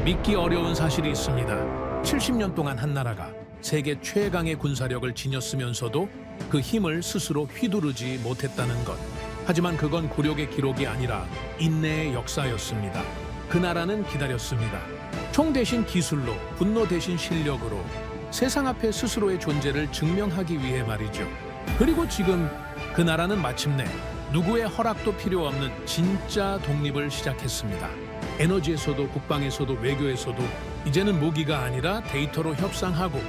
믿기 어려운 사실이 있습니다. 70년 동안 한 나라가 세계 최강의 군사력을 지녔으면서도 그 힘을 스스로 휘두르지 못했다는 것. 하지만 그건 굴욕의 기록이 아니라 인내의 역사였습니다. 그 나라는 기다렸습니다. 총 대신 기술로, 분노 대신 실력으로 세상 앞에 스스로의 존재를 증명하기 위해 말이죠. 그리고 지금 그 나라는 마침내 누구의 허락도 필요 없는 진짜 독립을 시작했습니다. 에너지에서도 국방에서도 외교에서도 이제는 무기가 아니라 데이터로 협상하고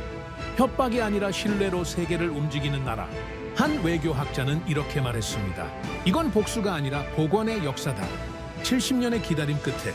협박이 아니라 신뢰로 세계를 움직이는 나라. 한 외교학자는 이렇게 말했습니다. 이건 복수가 아니라 복원의 역사다. 70년의 기다림 끝에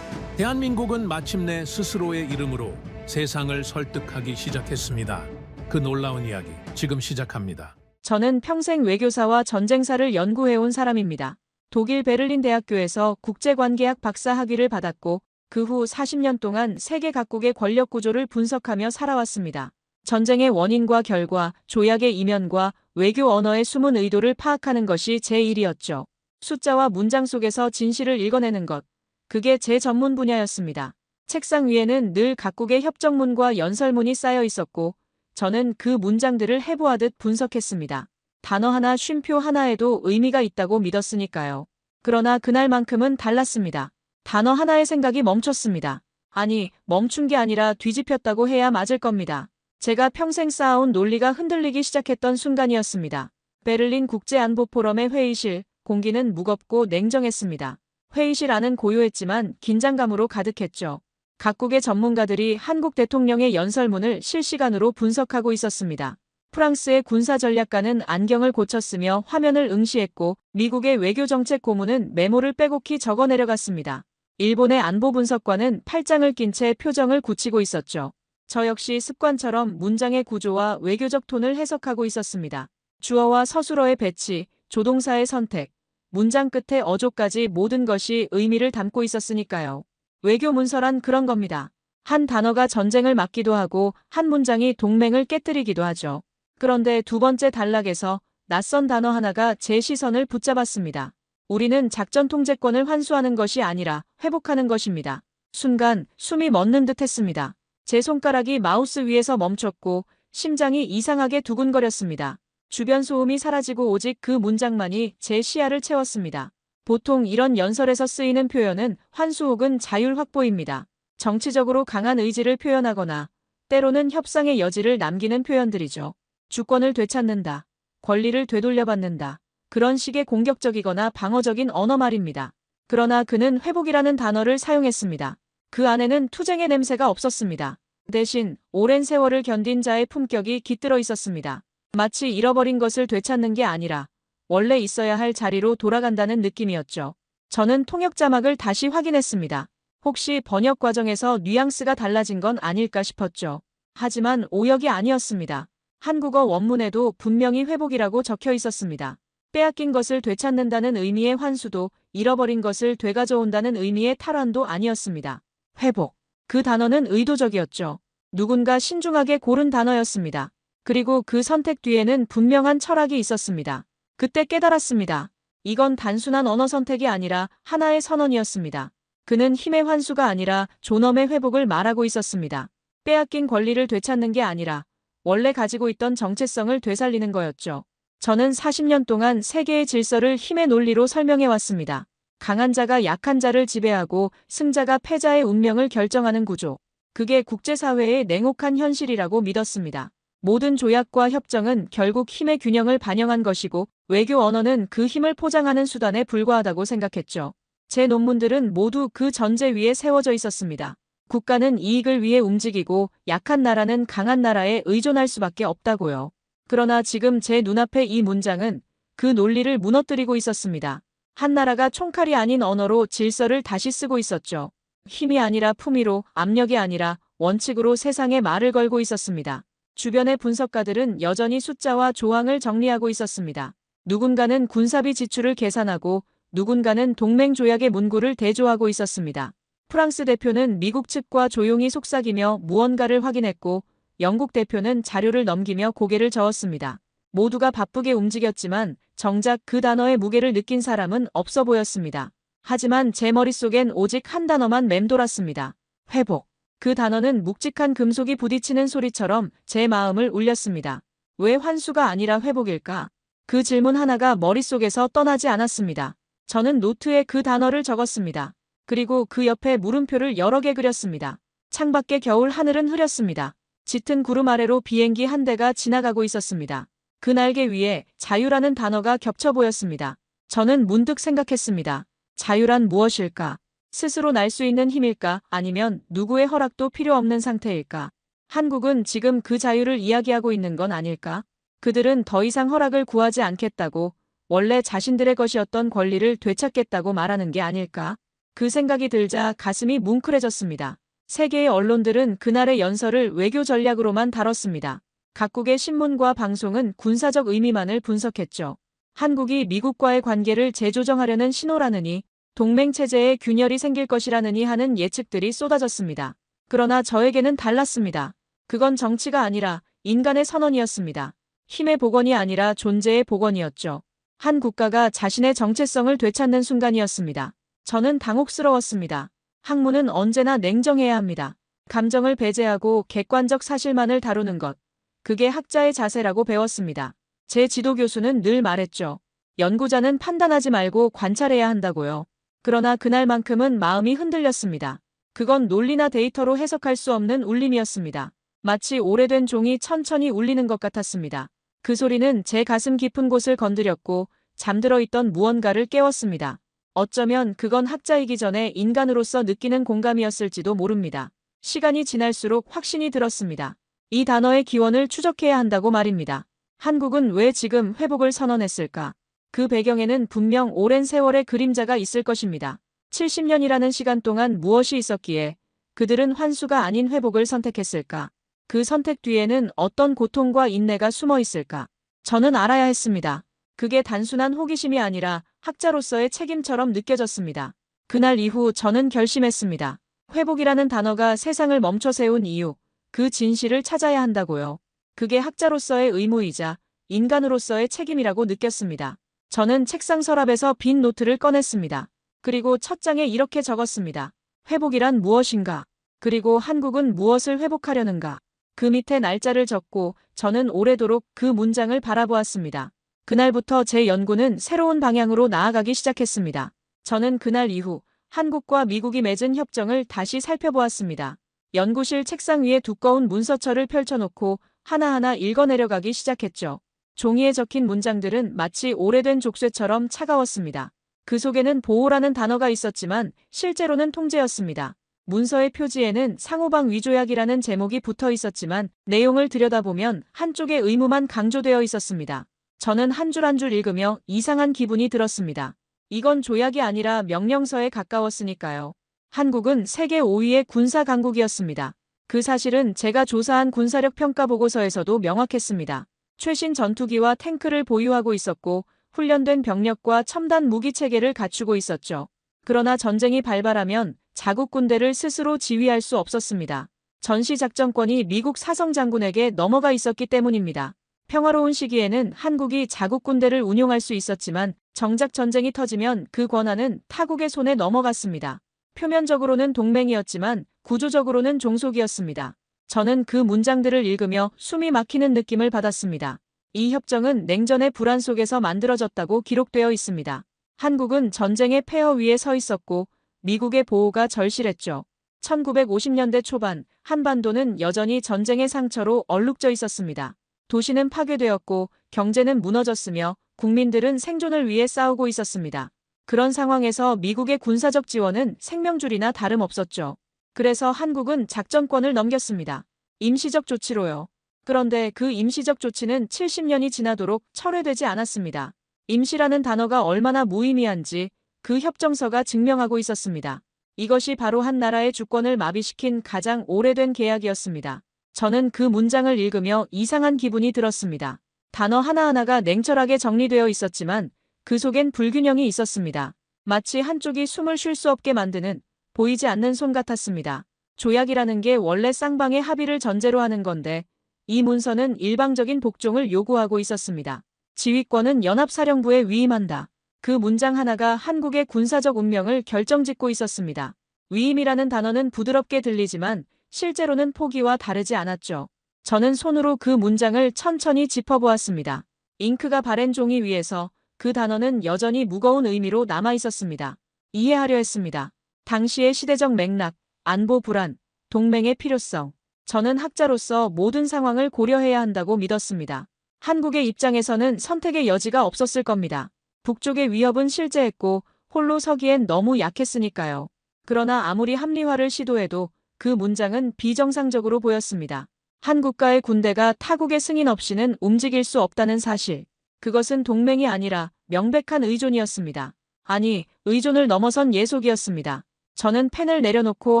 대한민국은 마침내 스스로의 이름으로 세상을 설득하기 시작했습니다. 그 놀라운 이야기 지금 시작합니다. 저는 평생 외교사와 전쟁사를 연구해온 사람입니다. 독일 베를린 대학교에서 국제관계학 박사 학위를 받았고 그 후 40년 동안 세계 각국의 권력 구조를 분석하며 살아왔습니다. 전쟁의 원인과 결과, 조약의 이면과 외교 언어의 숨은 의도를 파악하는 것이 제 일이었죠. 숫자와 문장 속에서 진실을 읽어내는 것, 그게 제 전문 분야였습니다. 책상 위에는 늘 각국의 협정문과 연설문이 쌓여 있었고 저는 그 문장들을 해부하듯 분석했습니다. 단어 하나, 쉼표 하나에도 의미가 있다고 믿었으니까요. 그러나 그날만큼은 달랐습니다. 단어 하나의 생각이 멈췄습니다. 아니, 멈춘 게 아니라 뒤집혔다고 해야 맞을 겁니다. 제가 평생 쌓아온 논리가 흔들리기 시작했던 순간이었습니다. 베를린 국제안보포럼의 회의실, 공기는 무겁고 냉정했습니다. 회의실 안은 고요했지만 긴장감으로 가득했죠. 각국의 전문가들이 한국 대통령의 연설문을 실시간으로 분석하고 있었습니다. 프랑스의 군사전략가는 안경을 고쳤으며 화면을 응시했고 미국의 외교정책 고문은 메모를 빼곡히 적어 내려갔습니다. 일본의 안보분석관은 팔짱을 낀 채 표정을 굳히고 있었죠. 저 역시 습관처럼 문장의 구조와 외교적 톤을 해석하고 있었습니다. 주어와 서술어의 배치, 조동사의 선택, 문장 끝에 어조까지 모든 것이 의미를 담고 있었으니까요. 외교 문서란 그런 겁니다. 한 단어가 전쟁을 막기도 하고 한 문장이 동맹을 깨뜨리기도 하죠. 그런데 두 번째 단락에서 낯선 단어 하나가 제 시선을 붙잡았습니다. 우리는 작전 통제권을 환수하는 것이 아니라 회복하는 것입니다. 순간 숨이 멎는 듯 했습니다. 제 손가락이 마우스 위에서 멈췄고 심장이 이상하게 두근거렸습니다. 주변 소음이 사라지고 오직 그 문장만이 제 시야를 채웠습니다. 보통 이런 연설에서 쓰이는 표현은 환수 혹은 자율 확보입니다. 정치적으로 강한 의지를 표현하거나 때로는 협상의 여지를 남기는 표현들이죠. 주권을 되찾는다. 권리를 되돌려받는다. 그런 식의 공격적이거나 방어적인 언어 말입니다. 그러나 그는 회복이라는 단어를 사용했습니다. 그 안에는 투쟁의 냄새가 없었습니다. 대신 오랜 세월을 견딘 자의 품격이 깃들어 있었습니다. 마치 잃어버린 것을 되찾는 게 아니라 원래 있어야 할 자리로 돌아간다는 느낌이었죠. 저는 통역 자막을 다시 확인했습니다. 혹시 번역 과정에서 뉘앙스가 달라진 건 아닐까 싶었죠. 하지만 오역이 아니었습니다. 한국어 원문에도 분명히 회복이라고 적혀 있었습니다. 빼앗긴 것을 되찾는다는 의미의 환수도 잃어버린 것을 되가져온다는 의미의 탈환도 아니었습니다. 회복. 그 단어는 의도적이었죠. 누군가 신중하게 고른 단어였습니다. 그리고 그 선택 뒤에는 분명한 철학이 있었습니다. 그때 깨달았습니다. 이건 단순한 언어 선택이 아니라 하나의 선언이었습니다. 그는 힘의 환수가 아니라 존엄의 회복을 말하고 있었습니다. 빼앗긴 권리를 되찾는 게 아니라 원래 가지고 있던 정체성을 되살리는 거였죠. 저는 40년 동안 세계의 질서를 힘의 논리로 설명해왔습니다. 강한 자가 약한 자를 지배하고 승자가 패자의 운명을 결정하는 구조. 그게 국제사회의 냉혹한 현실이라고 믿었습니다. 모든 조약과 협정은 결국 힘의 균형을 반영한 것이고 외교 언어는 그 힘을 포장하는 수단에 불과하다고 생각했죠. 제 논문들은 모두 그 전제 위에 세워져 있었습니다. 국가는 이익을 위해 움직이고 약한 나라는 강한 나라에 의존할 수밖에 없다고요. 그러나 지금 제 눈앞에 이 문장은 그 논리를 무너뜨리고 있었습니다. 한 나라가 총칼이 아닌 언어로 질서를 다시 쓰고 있었죠. 힘이 아니라 품위로, 압력이 아니라 원칙으로 세상에 말을 걸고 있었습니다. 주변의 분석가들은 여전히 숫자와 조항을 정리하고 있었습니다. 누군가는 군사비 지출을 계산하고 누군가는 동맹 조약의 문구를 대조하고 있었습니다. 프랑스 대표는 미국 측과 조용히 속삭이며 무언가를 확인했고 영국 대표는 자료를 넘기며 고개를 저었습니다. 모두가 바쁘게 움직였지만 정작 그 단어의 무게를 느낀 사람은 없어 보였습니다. 하지만 제 머릿속엔 오직 한 단어만 맴돌았습니다. 회복. 그 단어는 묵직한 금속이 부딪히는 소리처럼 제 마음을 울렸습니다. 왜 환수가 아니라 회복일까? 그 질문 하나가 머릿속에서 떠나지 않았습니다. 저는 노트에 그 단어를 적었습니다. 그리고 그 옆에 물음표를 여러 개 그렸습니다. 창밖에 겨울 하늘은 흐렸습니다. 짙은 구름 아래로 비행기 한 대가 지나가고 있었습니다. 그 날개 위에 자유라는 단어가 겹쳐 보였습니다. 저는 문득 생각했습니다. 자유란 무엇일까? 스스로 날 수 있는 힘일까? 아니면 누구의 허락도 필요 없는 상태일까? 한국은 지금 그 자유를 이야기하고 있는 건 아닐까? 그들은 더 이상 허락을 구하지 않겠다고, 원래 자신들의 것이었던 권리를 되찾겠다고 말하는 게 아닐까? 그 생각이 들자 가슴이 뭉클해졌습니다. 세계의 언론들은 그날의 연설을 외교 전략으로만 다뤘습니다. 각국의 신문과 방송은 군사적 의미만을 분석했죠. 한국이 미국과의 관계를 재조정하려는 신호라느니, 동맹체제에 균열이 생길 것이라느니 하는 예측들이 쏟아졌습니다. 그러나 저에게는 달랐습니다. 그건 정치가 아니라 인간의 선언이었습니다. 힘의 복원이 아니라 존재의 복원이었죠. 한 국가가 자신의 정체성을 되찾는 순간이었습니다. 저는 당혹스러웠습니다. 학문은 언제나 냉정해야 합니다. 감정을 배제하고 객관적 사실만을 다루는 것. 그게 학자의 자세라고 배웠습니다. 제 지도 교수는 늘 말했죠. 연구자는 판단하지 말고 관찰해야 한다고요. 그러나 그날만큼은 마음이 흔들렸습니다. 그건 논리나 데이터로 해석할 수 없는 울림이었습니다. 마치 오래된 종이 천천히 울리는 것 같았습니다. 그 소리는 제 가슴 깊은 곳을 건드렸고 잠들어 있던 무언가를 깨웠습니다. 어쩌면 그건 학자이기 전에 인간으로서 느끼는 공감이었을지도 모릅니다. 시간이 지날수록 확신이 들었습니다. 이 단어의 기원을 추적해야 한다고 말입니다. 한국은 왜 지금 회복을 선언했을까? 그 배경에는 분명 오랜 세월의 그림자가 있을 것입니다. 70년이라는 시간 동안 무엇이 있었기에 그들은 환수가 아닌 회복을 선택했을까? 그 선택 뒤에는 어떤 고통과 인내가 숨어 있을까? 저는 알아야 했습니다. 그게 단순한 호기심이 아니라 학자로서의 책임처럼 느껴졌습니다. 그날 이후 저는 결심했습니다. 회복이라는 단어가 세상을 멈춰 세운 이유, 그 진실을 찾아야 한다고요. 그게 학자로서의 의무이자 인간으로서의 책임이라고 느꼈습니다. 저는 책상 서랍에서 빈 노트를 꺼냈습니다. 그리고 첫 장에 이렇게 적었습니다. 회복이란 무엇인가? 그리고 한국은 무엇을 회복하려는가? 그 밑에 날짜를 적고 저는 오래도록 그 문장을 바라보았습니다. 그날부터 제 연구는 새로운 방향으로 나아가기 시작했습니다. 저는 그날 이후 한국과 미국이 맺은 협정을 다시 살펴보았습니다. 연구실 책상 위에 두꺼운 문서철을 펼쳐놓고 하나하나 읽어내려가기 시작했죠. 종이에 적힌 문장들은 마치 오래된 족쇄처럼 차가웠습니다. 그 속에는 보호라는 단어가 있었지만 실제로는 통제였습니다. 문서의 표지에는 상호방 위조약이라는 제목이 붙어 있었지만 내용을 들여다보면 한쪽의 의무만 강조되어 있었습니다. 저는 한 줄 한 줄 읽으며 이상한 기분이 들었습니다. 이건 조약이 아니라 명령서에 가까웠으니까요. 한국은 세계 5위의 군사 강국이었습니다. 그 사실은 제가 조사한 군사력 평가 보고서에서도 명확했습니다. 최신 전투기와 탱크를 보유하고 있었고 훈련된 병력과 첨단 무기 체계를 갖추고 있었죠. 그러나 전쟁이 발발하면 자국 군대를 스스로 지휘할 수 없었습니다. 전시작전권이 미국 사성장군에게 넘어가 있었기 때문입니다. 평화로운 시기에는 한국이 자국 군대를 운용할 수 있었지만 정작 전쟁이 터지면 그 권한은 타국의 손에 넘어갔습니다. 표면적으로는 동맹이었지만 구조적으로는 종속이었습니다. 저는 그 문장들을 읽으며 숨이 막히는 느낌을 받았습니다. 이 협정은 냉전의 불안 속에서 만들어졌다고 기록되어 있습니다. 한국은 전쟁의 폐허 위에 서 있었고 미국의 보호가 절실했죠. 1950년대 초반 한반도는 여전히 전쟁의 상처로 얼룩져 있었습니다. 도시는 파괴되었고 경제는 무너졌으며 국민들은 생존을 위해 싸우고 있었습니다. 그런 상황에서 미국의 군사적 지원은 생명줄이나 다름없었죠. 그래서 한국은 작전권을 넘겼습니다. 임시적 조치로요. 그런데 그 임시적 조치는 70년이 지나도록 철회되지 않았습니다. 임시라는 단어가 얼마나 무의미한지 그 협정서가 증명하고 있었습니다. 이것이 바로 한 나라의 주권을 마비시킨 가장 오래된 계약이었습니다. 저는 그 문장을 읽으며 이상한 기분이 들었습니다. 단어 하나하나가 냉철하게 정리되어 있었지만 그 속엔 불균형이 있었습니다. 마치 한쪽이 숨을 쉴 수 없게 만드는 보이지 않는 손 같았습니다. 조약이라는 게 원래 쌍방의 합의를 전제로 하는 건데 이 문서는 일방적인 복종을 요구하고 있었습니다. 지휘권은 연합사령부에 위임한다. 그 문장 하나가 한국의 군사적 운명을 결정짓고 있었습니다. 위임이라는 단어는 부드럽게 들리지만 실제로는 포기와 다르지 않았죠. 저는 손으로 그 문장을 천천히 짚어보았습니다. 잉크가 바랜 종이 위에서 그 단어는 여전히 무거운 의미로 남아 있었습니다. 이해하려 했습니다. 당시의 시대적 맥락, 안보 불안, 동맹의 필요성. 저는 학자로서 모든 상황을 고려해야 한다고 믿었습니다. 한국의 입장에서는 선택의 여지가 없었을 겁니다. 북쪽의 위협은 실제했고 홀로 서기엔 너무 약했으니까요. 그러나 아무리 합리화를 시도해도 그 문장은 비정상적으로 보였습니다. 한 국가의 군대가 타국의 승인 없이는 움직일 수 없다는 사실. 그것은 동맹이 아니라 명백한 의존이었습니다. 아니, 의존을 넘어선 예속이었습니다. 저는 펜을 내려놓고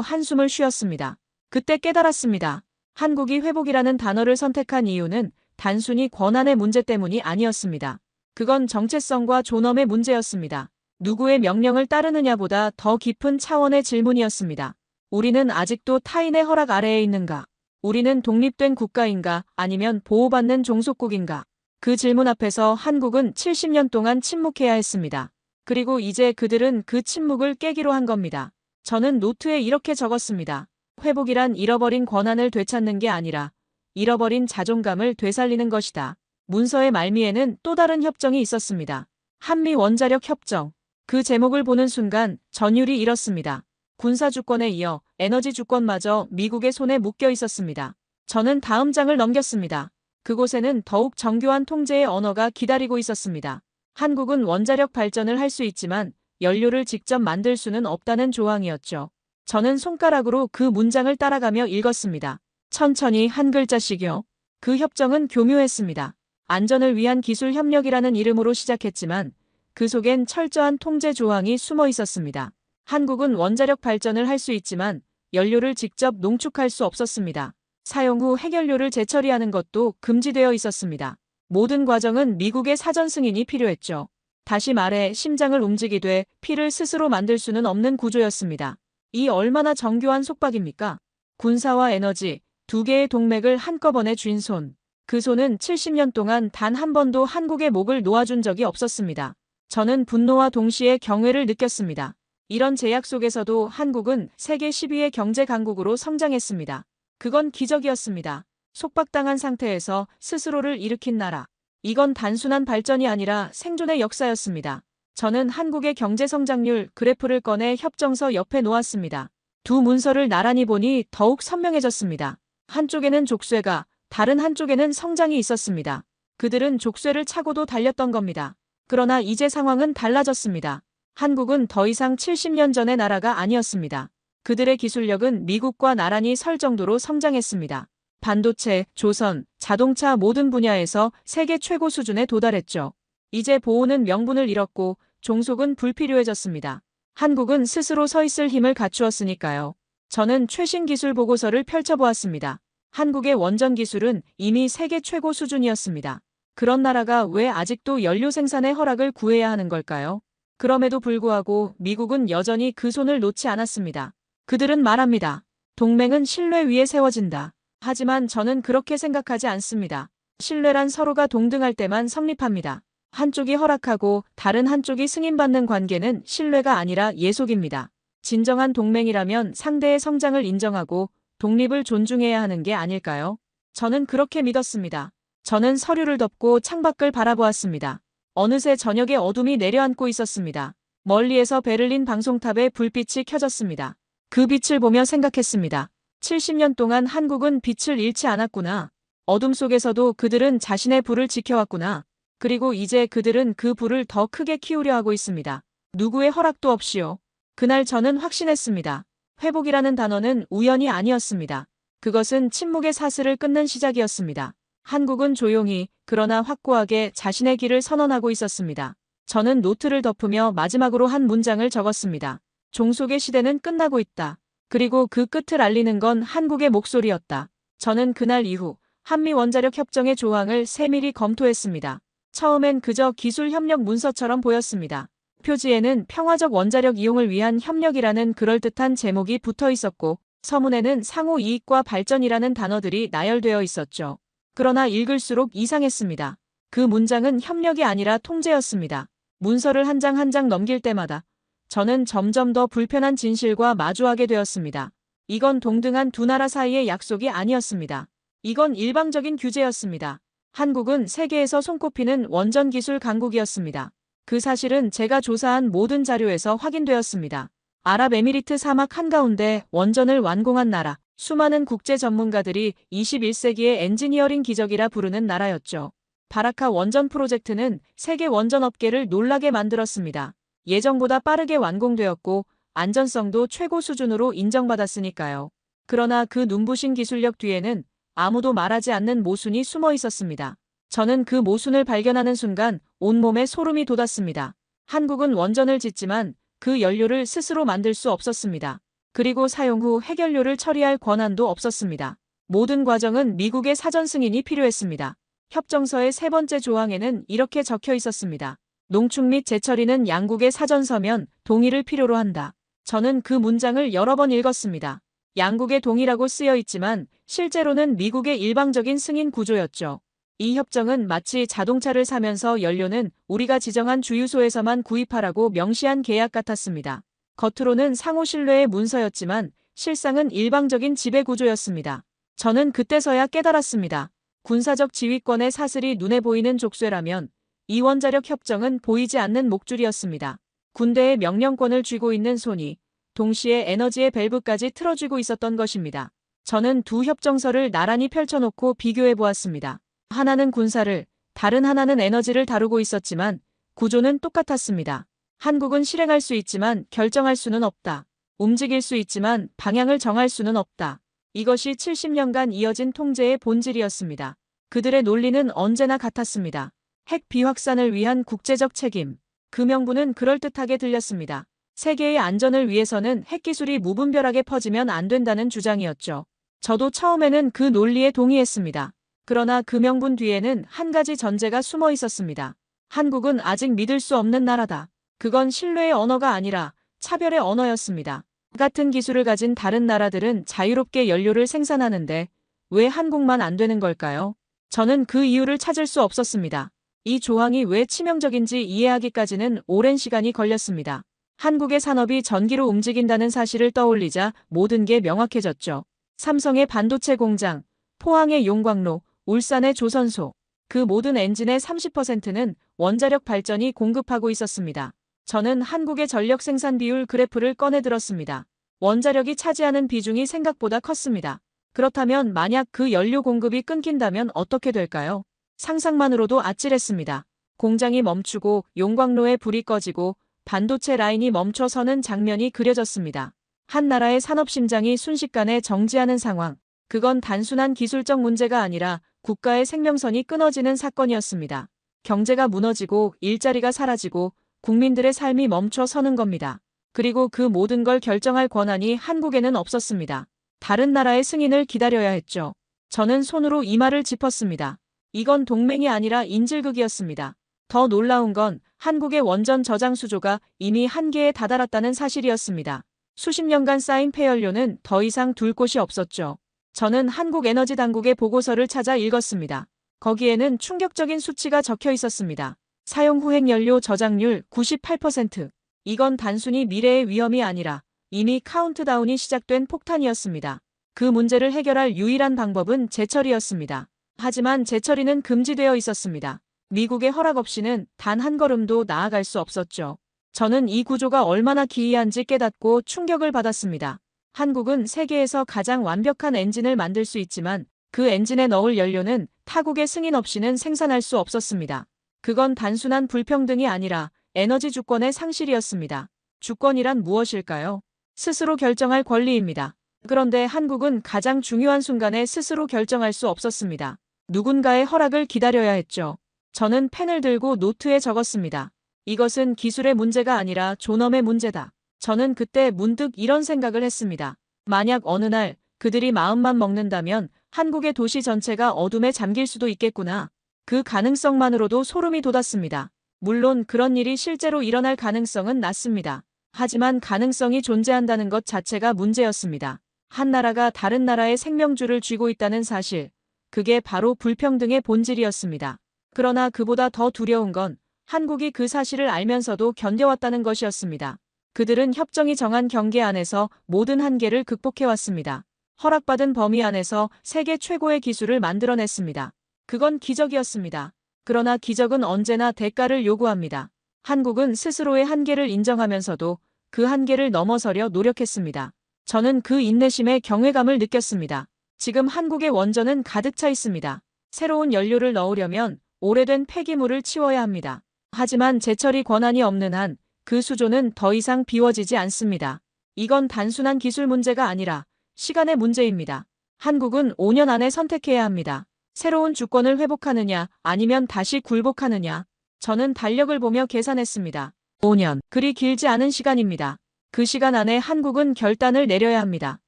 한숨을 쉬었습니다. 그때 깨달았습니다. 한국이 회복이라는 단어를 선택한 이유는 단순히 권한의 문제 때문이 아니었습니다. 그건 정체성과 존엄의 문제였습니다. 누구의 명령을 따르느냐보다 더 깊은 차원의 질문이었습니다. 우리는 아직도 타인의 허락 아래에 있는가? 우리는 독립된 국가인가? 아니면 보호받는 종속국인가? 그 질문 앞에서 한국은 70년 동안 침묵해야 했습니다. 그리고 이제 그들은 그 침묵을 깨기로 한 겁니다. 저는 노트에 이렇게 적었습니다. 회복이란 잃어버린 권한을 되찾는 게 아니라 잃어버린 자존감을 되살리는 것이다. 문서의 말미에는 또 다른 협정이 있었습니다. 한미 원자력 협정. 그 제목을 보는 순간 전율이 일었습니다. 군사 주권에 이어 에너지 주권마저 미국의 손에 묶여 있었습니다. 저는 다음 장을 넘겼습니다. 그곳에는 더욱 정교한 통제의 언어가 기다리고 있었습니다. 한국은 원자력 발전을 할 수 있지만 연료를 직접 만들 수는 없다는 조항이었죠. 저는 손가락으로 그 문장을 따라가며 읽었습니다. 천천히 한 글자씩요. 그 협정은 교묘했습니다. 안전을 위한 기술 협력이라는 이름으로 시작했지만 그 속엔 철저한 통제 조항이 숨어 있었습니다. 한국은 원자력 발전을 할 수 있지만 연료를 직접 농축할 수 없었습니다. 사용 후 핵연료를 재처리하는 것도 금지되어 있었습니다. 모든 과정은 미국의 사전 승인이 필요했죠. 다시 말해 심장을 움직이되 피를 스스로 만들 수는 없는 구조였습니다. 이 얼마나 정교한 속박입니까? 군사와 에너지, 두 개의 동맥을 한꺼번에 쥔 손. 그 손은 70년 동안 단 한 번도 한국의 목을 놓아준 적이 없었습니다. 저는 분노와 동시에 경외를 느꼈습니다. 이런 제약 속에서도 한국은 세계 10위의 경제 강국으로 성장했습니다. 그건 기적이었습니다. 속박당한 상태에서 스스로를 일으킨 나라. 이건 단순한 발전이 아니라 생존의 역사였습니다. 저는 한국의 경제 성장률 그래프를 꺼내 협정서 옆에 놓았습니다. 두 문서를 나란히 보니 더욱 선명해졌습니다. 한쪽에는 족쇄가, 다른 한쪽에는 성장이 있었습니다. 그들은 족쇄를 차고도 달렸던 겁니다. 그러나 이제 상황은 달라졌습니다. 한국은 더 이상 70년 전의 나라가 아니었습니다. 그들의 기술력은 미국과 나란히 설 정도로 성장했습니다. 반도체, 조선, 자동차 모든 분야에서 세계 최고 수준에 도달했죠. 이제 보호는 명분을 잃었고 종속은 불필요해졌습니다. 한국은 스스로 서 있을 힘을 갖추었으니까요. 저는 최신 기술 보고서를 펼쳐보았습니다. 한국의 원전 기술은 이미 세계 최고 수준이었습니다. 그런 나라가 왜 아직도 연료 생산의 허락을 구해야 하는 걸까요? 그럼에도 불구하고 미국은 여전히 그 손을 놓지 않았습니다. 그들은 말합니다. 동맹은 신뢰 위에 세워진다. 하지만 저는 그렇게 생각하지 않습니다. 신뢰란 서로가 동등할 때만 성립합니다. 한쪽이 허락하고 다른 한쪽이 승인받는 관계는 신뢰가 아니라 예속입니다. 진정한 동맹이라면 상대의 성장을 인정하고 독립을 존중해야 하는 게 아닐까요? 저는 그렇게 믿었습니다. 저는 서류를 덮고 창밖을 바라보았습니다. 어느새 저녁의 어둠이 내려앉고 있었습니다. 멀리에서 베를린 방송탑에 불빛이 켜졌습니다. 그 빛을 보며 생각했습니다. 70년 동안 한국은 빛을 잃지 않았구나. 어둠 속에서도 그들은 자신의 불을 지켜왔구나. 그리고 이제 그들은 그 불을 더 크게 키우려 하고 있습니다. 누구의 허락도 없이요. 그날 저는 확신했습니다. 회복이라는 단어는 우연이 아니었습니다. 그것은 침묵의 사슬을 끊는 시작이었습니다. 한국은 조용히 그러나 확고하게 자신의 길을 선언하고 있었습니다. 저는 노트를 덮으며 마지막으로 한 문장을 적었습니다. 종속의 시대는 끝나고 있다. 그리고 그 끝을 알리는 건 한국의 목소리였다. 저는 그날 이후 한미 원자력 협정의 조항을 세밀히 검토했습니다. 처음엔 그저 기술 협력 문서처럼 보였습니다. 표지에는 평화적 원자력 이용을 위한 협력이라는 그럴듯한 제목이 붙어 있었고 서문에는 상호 이익과 발전이라는 단어들이 나열되어 있었죠. 그러나 읽을수록 이상했습니다. 그 문장은 협력이 아니라 통제였습니다. 문서를 한 장 한 장 넘길 때마다 저는 점점 더 불편한 진실과 마주하게 되었습니다. 이건 동등한 두 나라 사이의 약속이 아니었습니다. 이건 일방적인 규제였습니다. 한국은 세계에서 손꼽히는 원전 기술 강국이었습니다. 그 사실은 제가 조사한 모든 자료에서 확인되었습니다. 아랍에미리트 사막 한가운데 원전을 완공한 나라, 수많은 국제 전문가들이 21세기의 엔지니어링 기적이라 부르는 나라였죠. 바라카 원전 프로젝트는 세계 원전 업계를 놀라게 만들었습니다. 예정보다 빠르게 완공되었고 안전성도 최고 수준으로 인정받았으니까요. 그러나 그 눈부신 기술력 뒤에는 아무도 말하지 않는 모순이 숨어 있었습니다. 저는 그 모순을 발견하는 순간 온몸에 소름이 돋았습니다. 한국은 원전을 짓지만 그 연료를 스스로 만들 수 없었습니다. 그리고 사용 후 핵연료를 처리할 권한도 없었습니다. 모든 과정은 미국의 사전 승인이 필요했습니다. 협정서의 세 번째 조항에는 이렇게 적혀 있었습니다. 농축 및 재처리는 양국의 사전 서면, 동의를 필요로 한다. 저는 그 문장을 여러 번 읽었습니다. 양국의 동의라고 쓰여 있지만 실제로는 미국의 일방적인 승인 구조였죠. 이 협정은 마치 자동차를 사면서 연료는 우리가 지정한 주유소에서만 구입하라고 명시한 계약 같았습니다. 겉으로는 상호 신뢰의 문서였지만 실상은 일방적인 지배 구조였습니다. 저는 그때서야 깨달았습니다. 군사적 지휘권의 사슬이 눈에 보이는 족쇄라면 이 원자력 협정은 보이지 않는 목줄이었습니다. 군대의 명령권을 쥐고 있는 손이 동시에 에너지의 밸브까지 틀어쥐고 있었던 것입니다. 저는 두 협정서를 나란히 펼쳐놓고 비교해 보았습니다. 하나는 군사를, 다른 하나는 에너지를 다루고 있었지만 구조는 똑같았습니다. 한국은 실행할 수 있지만 결정할 수는 없다. 움직일 수 있지만 방향을 정할 수는 없다. 이것이 70년간 이어진 통제의 본질이었습니다. 그들의 논리는 언제나 같았습니다. 핵 비확산을 위한 국제적 책임. 그 명분은 그럴듯하게 들렸습니다. 세계의 안전을 위해서는 핵기술이 무분별하게 퍼지면 안 된다는 주장이었죠. 저도 처음에는 그 논리에 동의했습니다. 그러나 그 명분 뒤에는 한 가지 전제가 숨어 있었습니다. 한국은 아직 믿을 수 없는 나라다. 그건 신뢰의 언어가 아니라 차별의 언어였습니다. 같은 기술을 가진 다른 나라들은 자유롭게 연료를 생산하는데 왜 한국만 안 되는 걸까요? 저는 그 이유를 찾을 수 없었습니다. 이 조항이 왜 치명적인지 이해하기까지는 오랜 시간이 걸렸습니다. 한국의 산업이 전기로 움직인다는 사실을 떠올리자 모든 게 명확해졌죠. 삼성의 반도체 공장, 포항의 용광로, 울산의 조선소, 그 모든 엔진의 30%는 원자력 발전이 공급하고 있었습니다. 저는 한국의 전력 생산 비율 그래프를 꺼내 들었습니다. 원자력이 차지하는 비중이 생각보다 컸습니다. 그렇다면 만약 그 연료 공급이 끊긴다면 어떻게 될까요? 상상만으로도 아찔했습니다. 공장이 멈추고 용광로에 불이 꺼지고 반도체 라인이 멈춰서는 장면이 그려졌습니다. 한 나라의 산업심장이 순식간에 정지하는 상황. 그건 단순한 기술적 문제가 아니라 국가의 생명선이 끊어지는 사건이었습니다. 경제가 무너지고 일자리가 사라지고 국민들의 삶이 멈춰 서는 겁니다. 그리고 그 모든 걸 결정할 권한이 한국에는 없었습니다. 다른 나라의 승인을 기다려야 했죠. 저는 손으로 이마를 짚었습니다. 이건 동맹이 아니라 인질극이었습니다. 더 놀라운 건 한국의 원전 저장 수조가 이미 한계에 다다랐다는 사실이었습니다. 수십 년간 쌓인 폐연료는 더 이상 둘 곳이 없었죠. 저는 한국에너지당국의 보고서를 찾아 읽었습니다. 거기에는 충격적인 수치가 적혀 있었습니다. 사용 후 핵연료 저장률 98%. 이건 단순히 미래의 위험이 아니라 이미 카운트다운이 시작된 폭탄이었습니다. 그 문제를 해결할 유일한 방법은 재처리였습니다. 하지만 재처리는 금지되어 있었습니다. 미국의 허락 없이는 단 한 걸음도 나아갈 수 없었죠. 저는 이 구조가 얼마나 기이한지 깨닫고 충격을 받았습니다. 한국은 세계에서 가장 완벽한 엔진을 만들 수 있지만 그 엔진에 넣을 연료는 타국의 승인 없이는 생산할 수 없었습니다. 그건 단순한 불평등이 아니라 에너지 주권의 상실이었습니다. 주권이란 무엇일까요? 스스로 결정할 권리입니다. 그런데 한국은 가장 중요한 순간에 스스로 결정할 수 없었습니다. 누군가의 허락을 기다려야 했죠. 저는 펜을 들고 노트에 적었습니다. 이것은 기술의 문제가 아니라 존엄의 문제다. 저는 그때 문득 이런 생각을 했습니다. 만약 어느 날 그들이 마음만 먹는다면 한국의 도시 전체가 어둠에 잠길 수도 있겠구나. 그 가능성만으로도 소름이 돋았습니다. 물론 그런 일이 실제로 일어날 가능성은 낮습니다. 하지만 가능성이 존재한다는 것 자체가 문제였습니다. 한 나라가 다른 나라의 생명줄을 쥐고 있다는 사실. 그게 바로 불평등의 본질이었습니다. 그러나 그보다 더 두려운 건 한국이 그 사실을 알면서도 견뎌왔다는 것이었습니다. 그들은 협정이 정한 경계 안에서 모든 한계를 극복해왔습니다. 허락받은 범위 안에서 세계 최고의 기술을 만들어냈습니다. 그건 기적이었습니다. 그러나 기적은 언제나 대가를 요구합니다. 한국은 스스로의 한계를 인정하면서도 그 한계를 넘어서려 노력했습니다. 저는 그 인내심에 경외감을 느꼈습니다. 지금 한국의 원전은 가득 차 있습니다. 새로운 연료를 넣으려면 오래된 폐기물을 치워야 합니다. 하지만 재처리 권한이 없는 한 그 수조는 더 이상 비워지지 않습니다. 이건 단순한 기술 문제가 아니라 시간의 문제입니다. 한국은 5년 안에 선택해야 합니다. 새로운 주권을 회복하느냐 아니면 다시 굴복하느냐. 저는 달력을 보며 계산했습니다. 5년. 그리 길지 않은 시간입니다. 그 시간 안에 한국은 결단을 내려야 합니다.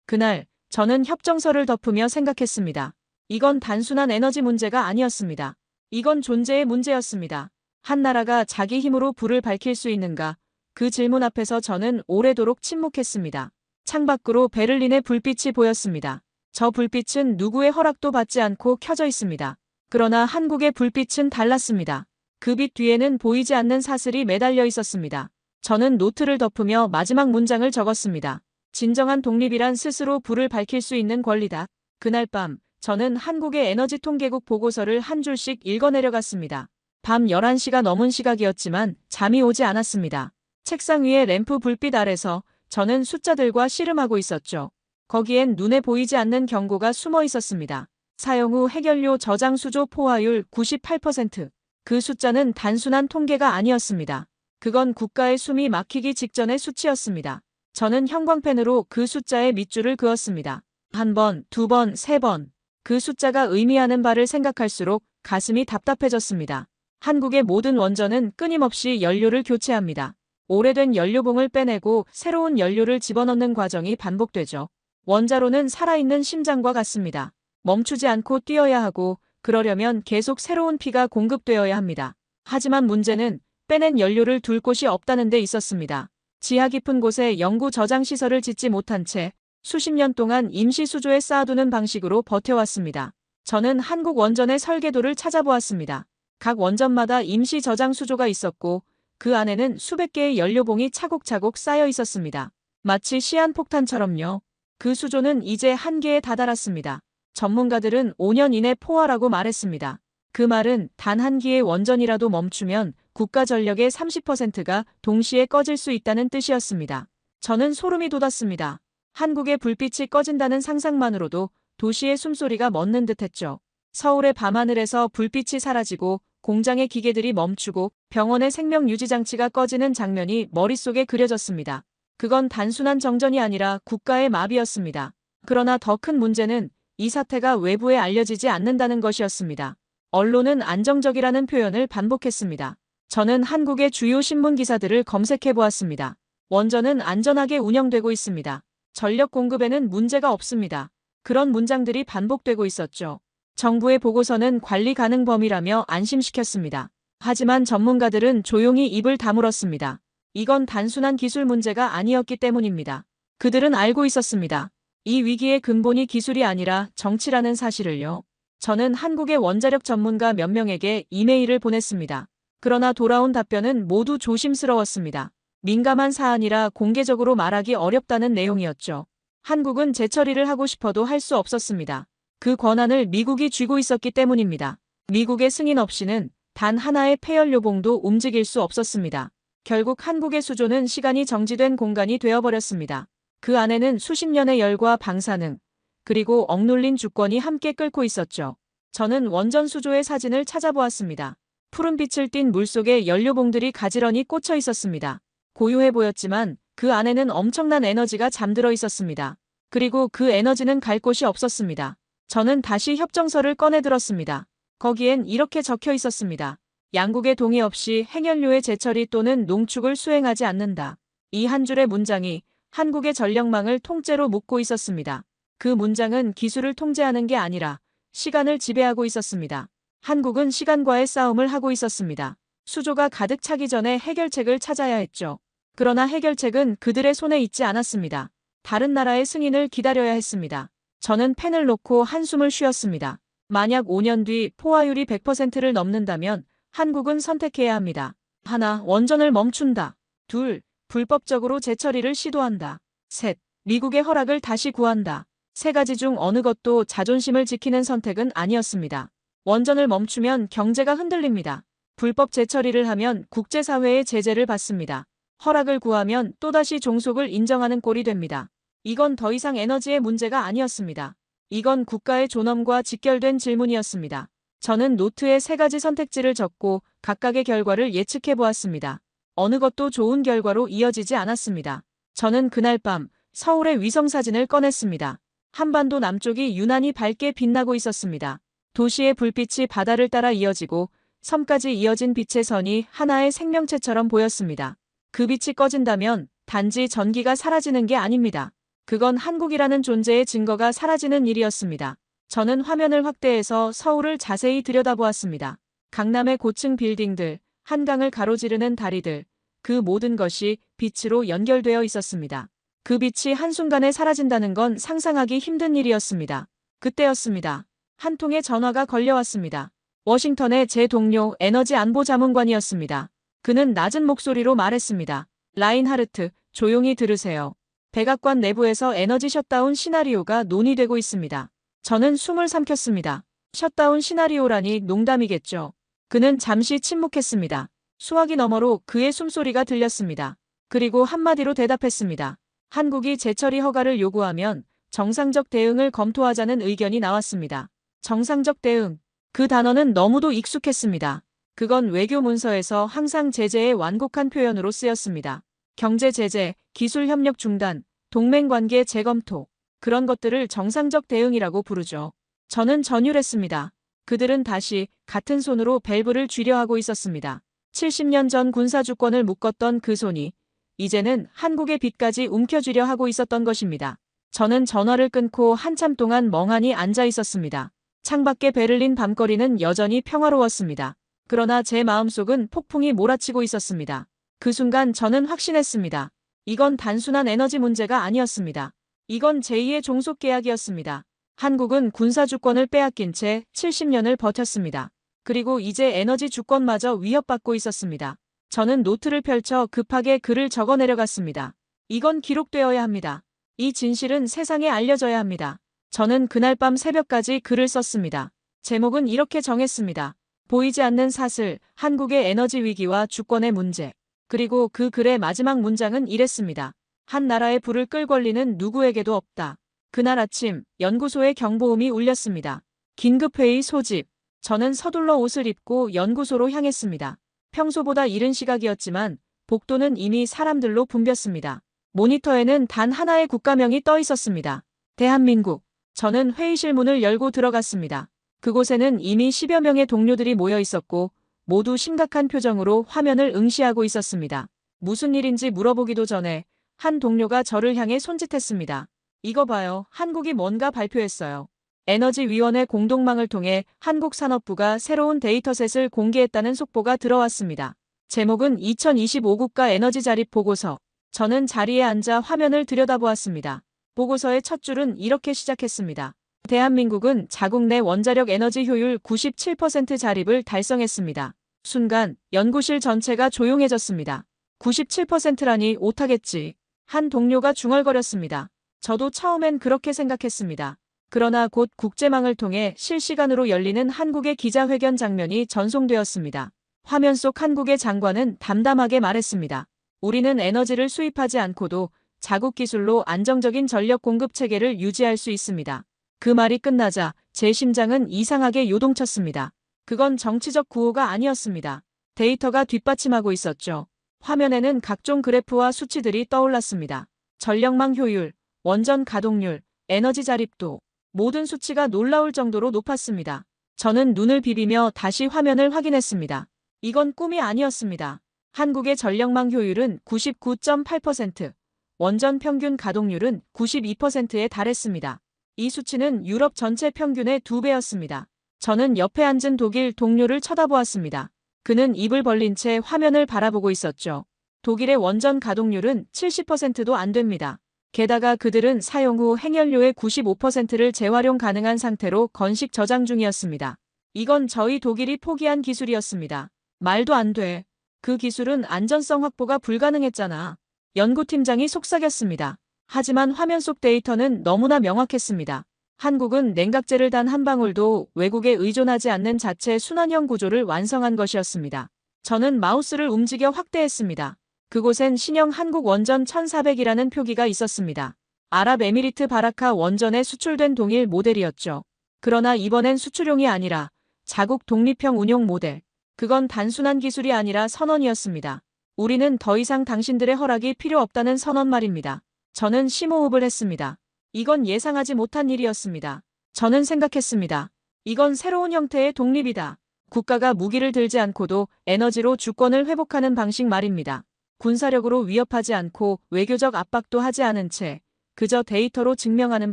그날 저는 협정서를 덮으며 생각했습니다. 이건 단순한 에너지 문제가 아니었습니다. 이건 존재의 문제였습니다. 한 나라가 자기 힘으로 불을 밝힐 수 있는가? 그 질문 앞에서 저는 오래도록 침묵했습니다. 창밖으로 베를린의 불빛이 보였습니다. 저 불빛은 누구의 허락도 받지 않고 켜져 있습니다. 그러나 한국의 불빛은 달랐습니다. 그 빛 뒤에는 보이지 않는 사슬이 매달려 있었습니다. 저는 노트를 덮으며 마지막 문장을 적었습니다. 진정한 독립이란 스스로 불을 밝힐 수 있는 권리다. 그날 밤 저는 한국의 에너지 통계국 보고서를 한 줄씩 읽어내려갔습니다. 밤 11시가 넘은 시각이었지만 잠이 오지 않았습니다. 책상 위의 램프 불빛 아래서 저는 숫자들과 씨름하고 있었죠. 거기엔 눈에 보이지 않는 경고가 숨어 있었습니다. 사용 후 해결료 저장 수조 포화율 98%. 그 숫자는 단순한 통계가 아니었습니다. 그건 국가의 숨이 막히기 직전의 수치였습니다. 저는 형광펜으로 그 숫자의 밑줄을 그었습니다. 한 번, 두 번, 세 번. 그 숫자가 의미하는 바를 생각할수록 가슴이 답답해졌습니다. 한국의 모든 원전은 끊임없이 연료를 교체합니다. 오래된 연료봉을 빼내고 새로운 연료를 집어넣는 과정이 반복되죠. 원자로는 살아있는 심장과 같습니다. 멈추지 않고 뛰어야 하고 그러려면 계속 새로운 피가 공급되어야 합니다. 하지만 문제는 빼낸 연료를 둘 곳이 없다는 데 있었습니다. 지하 깊은 곳에 영구 저장 시설을 짓지 못한 채 수십 년 동안 임시 수조에 쌓아두는 방식으로 버텨왔습니다. 저는 한국 원전의 설계도를 찾아보았습니다. 각 원전마다 임시 저장 수조가 있었고 그 안에는 수백 개의 연료봉이 차곡차곡 쌓여 있었습니다. 마치 시한폭탄처럼요. 그 수조는 이제 한계에 다다랐습니다. 전문가들은 5년 이내 포화라고 말했습니다. 그 말은 단 한 기의 원전이라도 멈추면 국가 전력의 30%가 동시에 꺼질 수 있다는 뜻이었습니다. 저는 소름이 돋았습니다. 한국의 불빛이 꺼진다는 상상만으로도 도시의 숨소리가 멎는 듯했죠. 서울의 밤하늘에서 불빛이 사라지고 공장의 기계들이 멈추고 병원의 생명유지장치가 꺼지는 장면이 머릿속에 그려졌습니다. 그건 단순한 정전이 아니라 국가의 마비였습니다. 그러나 더 큰 문제는 이 사태가 외부에 알려지지 않는다는 것이었습니다. 언론은 안정적이라는 표현을 반복했습니다. 저는 한국의 주요 신문 기사들을 검색해 보았습니다. 원전은 안전하게 운영되고 있습니다. 전력 공급에는 문제가 없습니다. 그런 문장들이 반복되고 있었죠. 정부의 보고서는 관리 가능 범위라며 안심시켰습니다. 하지만 전문가들은 조용히 입을 다물었습니다. 이건 단순한 기술 문제가 아니었기 때문입니다. 그들은 알고 있었습니다. 이 위기의 근본이 기술이 아니라 정치라는 사실을요. 저는 한국의 원자력 전문가 몇 명에게 이메일을 보냈습니다. 그러나 돌아온 답변은 모두 조심스러웠습니다. 민감한 사안이라 공개적으로 말하기 어렵다는 내용이었죠. 한국은 재처리를 하고 싶어도 할 수 없었습니다. 그 권한을 미국이 쥐고 있었기 때문입니다. 미국의 승인 없이는 단 하나의 폐연료봉도 움직일 수 없었습니다. 결국 한국의 수조는 시간이 정지된 공간이 되어버렸습니다. 그 안에는 수십 년의 열과 방사능, 그리고 억눌린 주권이 함께 끓고 있었죠. 저는 원전 수조의 사진을 찾아보았습니다. 푸른 빛을 띤 물속에 연료봉들이 가지런히 꽂혀 있었습니다. 고요해 보였지만 그 안에는 엄청난 에너지가 잠들어 있었습니다. 그리고 그 에너지는 갈 곳이 없었습니다. 저는 다시 협정서를 꺼내들었습니다. 거기엔 이렇게 적혀 있었습니다. 양국의 동의 없이 핵연료의 재처리 또는 농축을 수행하지 않는다. 이 한 줄의 문장이 한국의 전력망을 통째로 묶고 있었습니다. 그 문장은 기술을 통제하는 게 아니라 시간을 지배하고 있었습니다. 한국은 시간과의 싸움을 하고 있었습니다. 수조가 가득 차기 전에 해결책을 찾아야 했죠. 그러나 해결책은 그들의 손에 있지 않았습니다. 다른 나라의 승인을 기다려야 했습니다. 저는 펜을 놓고 한숨을 쉬었습니다. 만약 5년 뒤 포화율이 100%를 넘는다면 한국은 선택해야 합니다. 하나, 원전을 멈춘다. 둘, 불법적으로 재처리를 시도한다. 셋. 미국의 허락을 다시 구한다. 세 가지 중 어느 것도 자존심을 지키는 선택은 아니었습니다. 원전을 멈추면 경제가 흔들립니다. 불법 재처리를 하면 국제사회의 제재를 받습니다. 허락을 구하면 또다시 종속을 인정하는 꼴이 됩니다. 이건 더 이상 에너지의 문제가 아니었습니다. 이건 국가의 존엄과 직결된 질문이었습니다. 저는 노트에 세 가지 선택지를 적고 각각의 결과를 예측해 보았습니다. 어느 것도 좋은 결과로 이어지지 않았습니다. 저는 그날 밤 서울의 위성사진을 꺼냈습니다. 한반도 남쪽이 유난히 밝게 빛나고 있었습니다. 도시의 불빛이 바다를 따라 이어지고 섬까지 이어진 빛의 선이 하나의 생명체처럼 보였습니다. 그 빛이 꺼진다면 단지 전기가 사라지는 게 아닙니다. 그건 한국이라는 존재의 증거가 사라지는 일이었습니다. 저는 화면을 확대해서 서울을 자세히 들여다보았습니다. 강남의 고층 빌딩들, 한강을 가로지르는 다리들, 그 모든 것이 빛으로 연결되어 있었습니다. 그 빛이 한순간에 사라진다는 건 상상하기 힘든 일이었습니다. 그때였습니다. 한 통의 전화가 걸려왔습니다. 워싱턴의 제 동료 에너지 안보 자문관이었습니다. 그는 낮은 목소리로 말했습니다. 라인하르트, 조용히 들으세요. 백악관 내부에서 에너지 셧다운 시나리오가 논의되고 있습니다. 저는 숨을 삼켰습니다. 셧다운 시나리오라니 농담이겠죠. 그는 잠시 침묵했습니다. 수화기 너머로 그의 숨소리가 들렸습니다. 그리고 한마디로 대답했습니다. 한국이 재처리 허가를 요구하면 정상적 대응을 검토하자는 의견이 나왔습니다. 정상적 대응. 그 단어는 너무도 익숙했습니다. 그건 외교 문서에서 항상 제재의 완곡한 표현으로 쓰였습니다. 경제 제재, 기술 협력 중단, 동맹 관계 재검토. 그런 것들을 정상적 대응이라고 부르죠. 저는 전율했습니다. 그들은 다시 같은 손으로 밸브를 쥐려 하고 있었습니다. 70년 전 군사주권을 묶었던 그 손이 이제는 한국의 빛까지 움켜쥐려 하고 있었던 것입니다. 저는 전화를 끊고 한참 동안 멍하니 앉아 있었습니다. 창밖의 베를린 밤거리는 여전히 평화로웠습니다. 그러나 제 마음속은 폭풍이 몰아치고 있었습니다. 그 순간 저는 확신했습니다. 이건 단순한 에너지 문제가 아니었습니다. 이건 제2의 종속계약이었습니다. 한국은 군사주권을 빼앗긴 채 70년을 버텼습니다. 그리고 이제 에너지 주권마저 위협받고 있었습니다. 저는 노트를 펼쳐 급하게 글을 적어 내려갔습니다. 이건 기록되어야 합니다. 이 진실은 세상에 알려져야 합니다. 저는 그날 밤 새벽까지 글을 썼습니다. 제목은 이렇게 정했습니다. 보이지 않는 사슬, 한국의 에너지 위기와 주권의 문제. 그리고 그 글의 마지막 문장은 이랬습니다. 한 나라의 불을 끌 권리는 누구에게도 없다. 그날 아침 연구소의 경보음이 울렸습니다. 긴급회의 소집. 저는 서둘러 옷을 입고 연구소로 향했습니다. 평소보다 이른 시각이었지만 복도는 이미 사람들로 붐볐습니다. 모니터에는 단 하나의 국가명이 떠 있었습니다. 대한민국. 저는 회의실 문을 열고 들어갔습니다. 그곳에는 이미 10여 명의 동료들이 모여 있었고 모두 심각한 표정으로 화면을 응시하고 있었습니다. 무슨 일인지 물어보기도 전에 한 동료가 저를 향해 손짓했습니다. 이거 봐요. 한국이 뭔가 발표했어요. 에너지위원회 공동망을 통해 한국산업부가 새로운 데이터셋을 공개했다는 속보가 들어왔습니다. 제목은 2025 국가 에너지 자립 보고서. 저는 자리에 앉아 화면을 들여다보았습니다. 보고서의 첫 줄은 이렇게 시작했습니다. 대한민국은 자국 내 원자력 에너지 효율 97% 자립을 달성했습니다. 순간 연구실 전체가 조용해졌습니다. 97%라니 오타겠지. 한 동료가 중얼거렸습니다. 저도 처음엔 그렇게 생각했습니다. 그러나 곧 국제망을 통해 실시간으로 열리는 한국의 기자회견 장면이 전송되었습니다. 화면 속 한국의 장관은 담담하게 말했습니다. 우리는 에너지를 수입하지 않고도 자국 기술로 안정적인 전력 공급 체계를 유지할 수 있습니다. 그 말이 끝나자 제 심장은 이상하게 요동쳤습니다. 그건 정치적 구호가 아니었습니다. 데이터가 뒷받침하고 있었죠. 화면에는 각종 그래프와 수치들이 떠올랐습니다. 전력망 효율, 원전 가동률, 에너지 자립도. 모든 수치가 놀라울 정도로 높았습니다. 저는 눈을 비비며 다시 화면을 확인했습니다. 이건 꿈이 아니었습니다. 한국의 전력망 효율은 99.8%, 원전 평균 가동률은 92%에 달했습니다. 이 수치는 유럽 전체 평균의 2배였습니다. 저는 옆에 앉은 독일 동료를 쳐다보았습니다. 그는 입을 벌린 채 화면을 바라보고 있었죠. 독일의 원전 가동률은 70%도 안 됩니다. 게다가 그들은 사용 후 핵연료의 95%를 재활용 가능한 상태로 건식 저장 중이었습니다. 이건 저희 독일이 포기한 기술이었습니다. 말도 안 돼. 그 기술은 안전성 확보가 불가능했잖아. 연구팀장이 속삭였습니다. 하지만 화면 속 데이터는 너무나 명확했습니다. 한국은 냉각제를 단 한 방울도 외국에 의존하지 않는 자체 순환형 구조를 완성한 것이었습니다. 저는 마우스를 움직여 확대했습니다. 그곳엔 신형 한국 원전 1400이라는 표기가 있었습니다. 아랍에미리트 바라카 원전에 수출된 동일 모델이었죠. 그러나 이번엔 수출용이 아니라 자국 독립형 운용 모델. 그건 단순한 기술이 아니라 선언이었습니다. 우리는 더 이상 당신들의 허락이 필요 없다는 선언 말입니다. 저는 심호흡을 했습니다. 이건 예상하지 못한 일이었습니다. 저는 생각했습니다. 이건 새로운 형태의 독립이다. 국가가 무기를 들지 않고도 에너지로 주권을 회복하는 방식 말입니다. 군사력으로 위협하지 않고 외교적 압박도 하지 않은 채 그저 데이터로 증명하는